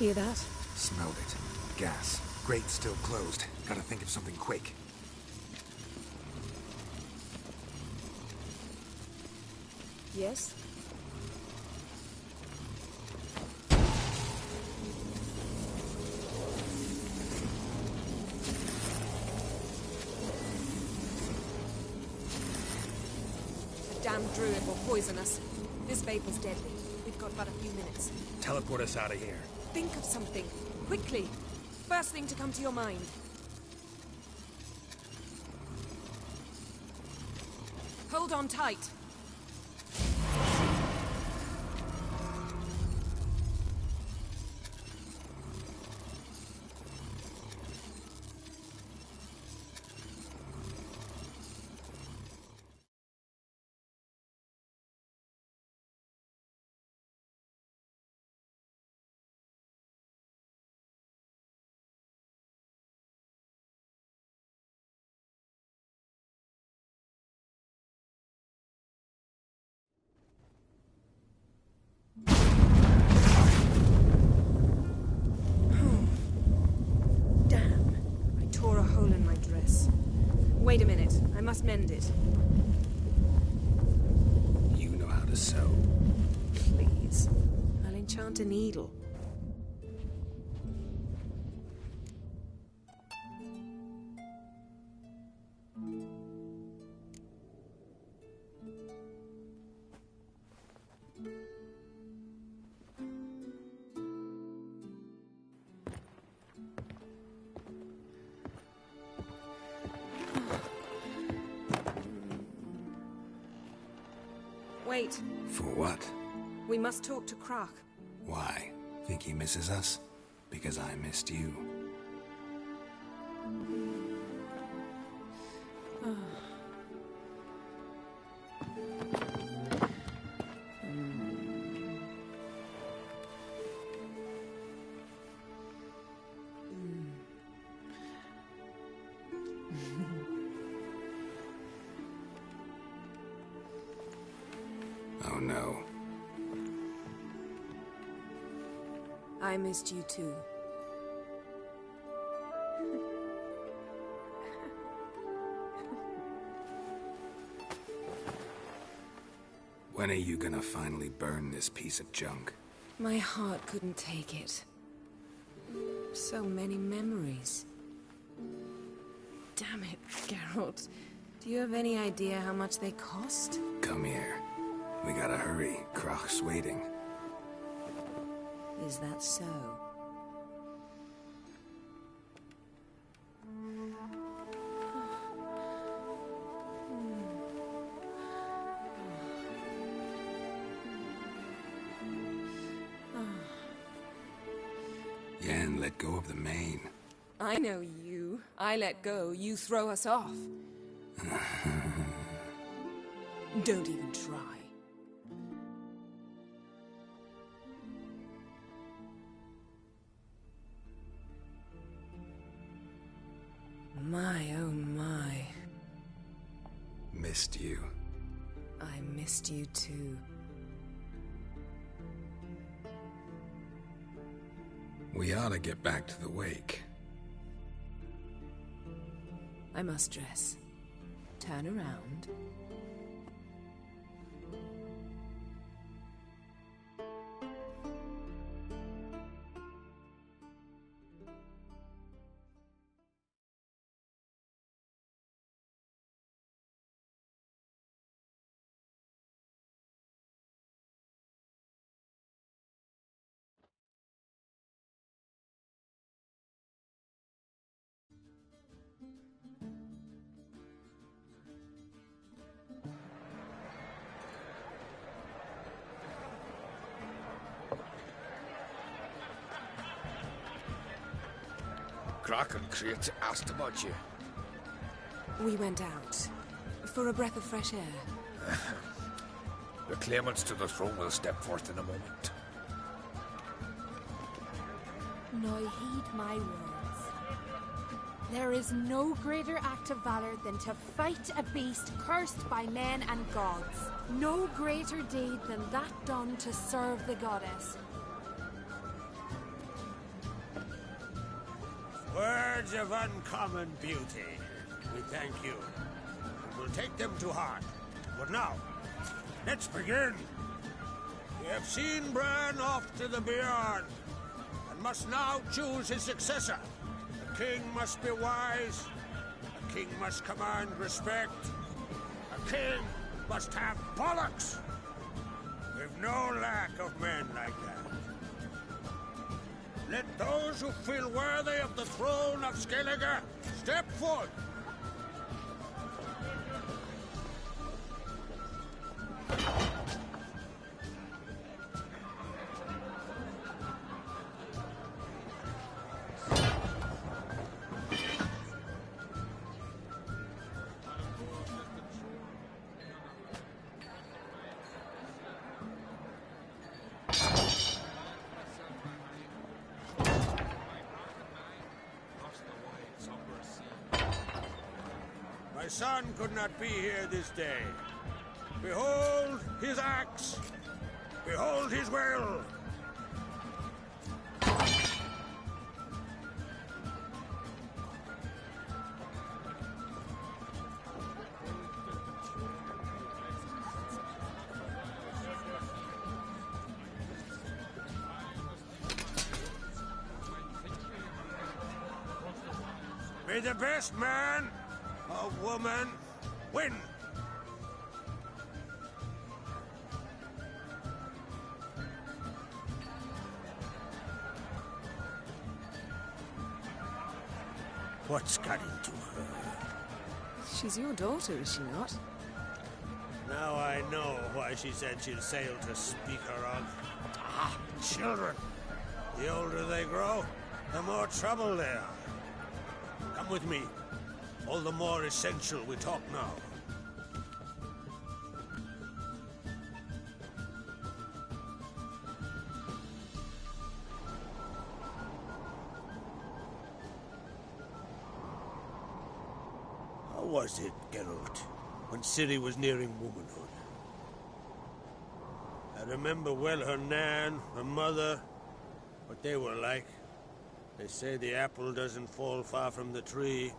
hear that? Smelled it. Gas. Grate still closed. Gotta think of something quick. Yes? The damn druid will poison us. This vapor's deadly. We've got but a few minutes. Teleport us out of here. Think of something. Quickly. First thing to come to your mind. Hold on tight. Wait a minute. I must mend it. You know how to sew. Please. I'll enchant a needle. Wait. For what? We must talk to Croc. Why? Think he misses us? Because I missed you. Oh no. I missed you too. When are you gonna finally burn this piece of junk? My heart couldn't take it. So many memories. Damn it, Geralt. Do you have any idea how much they cost? Come here. We gotta hurry. Croc's waiting. Is that so? Yen, let go of the mane. I know you. I let go, you throw us off. Don't even try. My, oh my. Missed you. I missed you too. We ought to get back to the wake. I must dress. Turn around. Croc and Crate asked about you. We went out. For a breath of fresh air. The claimants to the throne will step forth in a moment. Now heed my words. There is no greater act of valor than to fight a beast cursed by men and gods. No greater deed than that done to serve the goddess. Words of uncommon beauty. We thank you. We'll take them to heart. But now, let's begin. We have seen Bran off to the Beyond, and must now choose his successor. A king must be wise. A king must command respect. A king must have bollocks. We've no lack of men like that. Let those who feel worthy of the throne of Skellige step forth. My son could not be here this day. Behold his axe. Behold his will. May the best man or woman win. What's got into her? She's your daughter, is she not? Now I know why she said she'd sail to speak her of. Ah, children. The older they grow, the more trouble they are. Come with me. All the more essential we talk now. How was it, Geralt, when Ciri was nearing womanhood? I remember well her nan, her mother, what they were like. They say the apple doesn't fall far from the tree.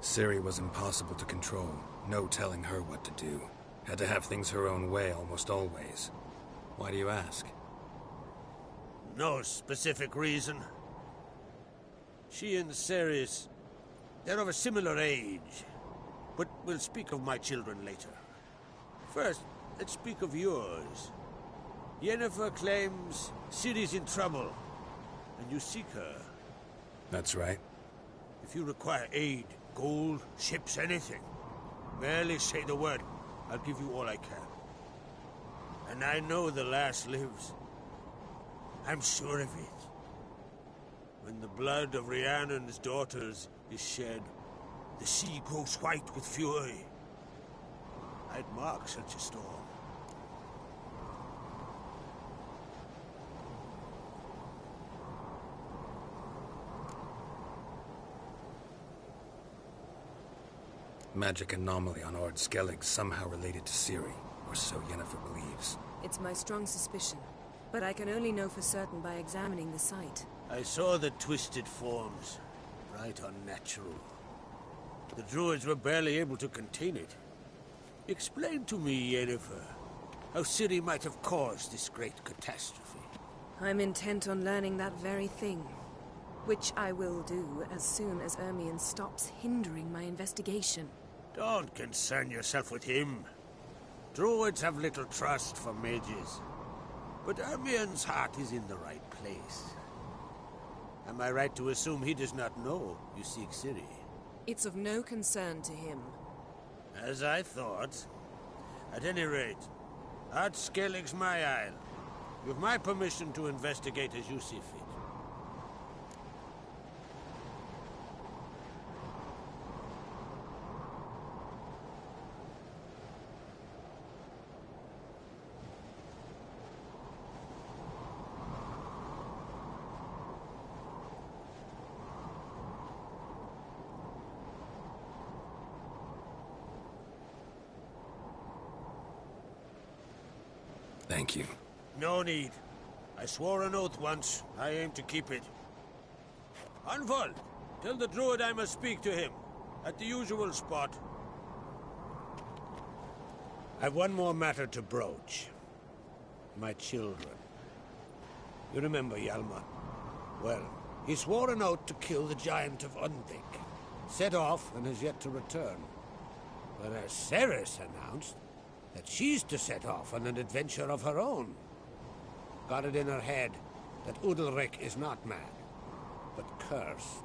Ciri was impossible to control. No telling her what to do. Had to have things her own way almost always. Why do you ask? No specific reason. She and Ceres, they're of a similar age. But we'll speak of my children later. First, let's speak of yours. Yennefer claims Ciri's in trouble, and you seek her. That's right. If you require aid, gold, ships, anything, merely say the word. I'll give you all I can. And I know the lass lives. I'm sure of it. When the blood of Rhiannon's daughters is shed, the sea grows white with fury. I'd mark such a storm. Magic anomaly on Ard Skellig somehow related to Ciri, or so Yennefer believes. It's my strong suspicion, but I can only know for certain by examining the site. I saw the twisted forms. Right unnatural. The druids were barely able to contain it. Explain to me, Yennefer, how Ciri might have caused this great catastrophe. I'm intent on learning that very thing, which I will do as soon as Ermion stops hindering my investigation. Don't concern yourself with him. Druids have little trust for mages. But Ermion's heart is in the right place. Am I right to assume he does not know you seek Ciri? It's of no concern to him. As I thought. At any rate, Ard Skellig's my isle. You have my permission to investigate as you see fit. Thank you. No need. I swore an oath once. I aim to keep it. Anvol, Tell the druid I must speak to him, at the usual spot. I've one more matter to broach. My children. You remember Hjalmar? Well, he swore an oath to kill the giant of Undvik. Set off and has yet to return. Whereas Ceres announced that she's to set off on an adventure of her own. Got it in her head that Udalric is not mad, but cursed.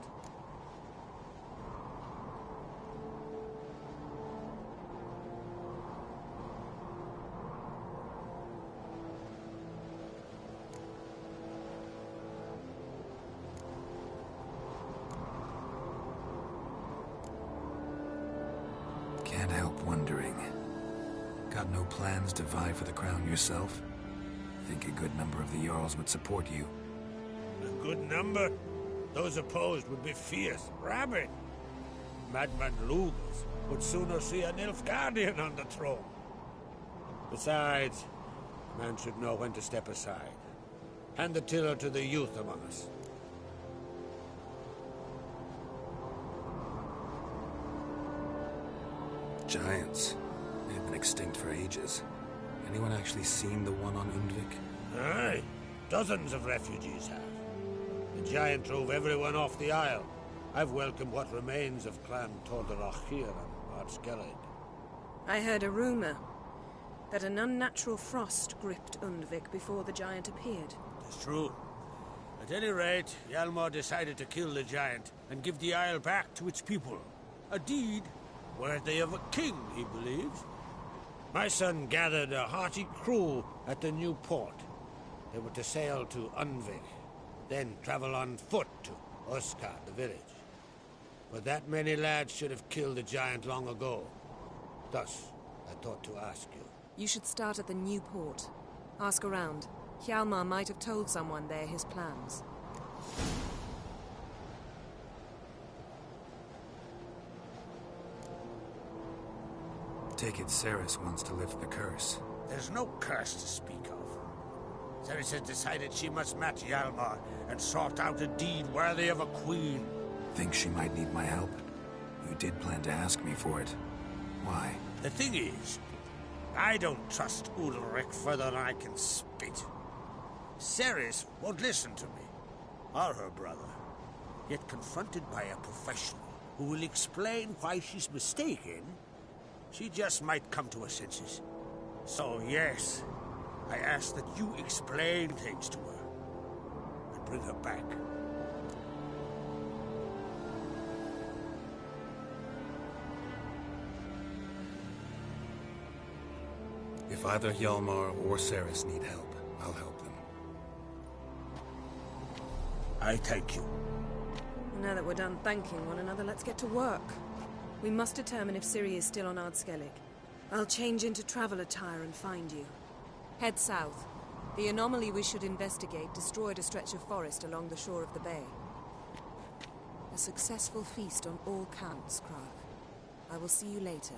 Can't help wondering. Got no plans to vie for the crown yourself? Think a good number of the Jarls would support you. A good number? Those opposed would be fierce, rabid. Madman Lugus would sooner see an Nilfgaardian on the throne. Besides, man should know when to step aside. Hand the tiller to the youth among us. Giants. They've been extinct for ages. Anyone actually seen the one on Undvik? Aye. Dozens of refugees have. The giant drove everyone off the isle. I've welcomed what remains of Clan Tordarach here on Ardskellig. I heard a rumor that an unnatural frost gripped Undvik before the giant appeared. It's true. At any rate, Hjalmar decided to kill the giant and give the isle back to its people. A deed worthy of a king, he believes. My son gathered a hearty crew at the new port. They were to sail to Undvik, then travel on foot to Uska, the village. But that many lads should have killed the giant long ago. Thus, I thought to ask you. You should start at the new port. Ask around. Hjalmar might have told someone there his plans. Take it Ceres wants to lift the curse. There's no curse to speak of. Ceres has decided she must match Hjalmar and sort out a deed worthy of a queen. Think she might need my help? You did plan to ask me for it. Why? The thing is, I don't trust Udalric further than I can spit. Ceres won't listen to me, or her brother. Yet confronted by a professional who will explain why she's mistaken, she just might come to her senses. So yes, I ask that you explain things to her and bring her back. If either Hjalmar or Ceres need help, I'll help them. I thank you. Now that we're done thanking one another, let's get to work. We must determine if Ciri is still on Ardskellig. I'll change into travel attire and find you. Head south. The anomaly we should investigate destroyed a stretch of forest along the shore of the bay. A successful feast on all counts, Krag. I will see you later.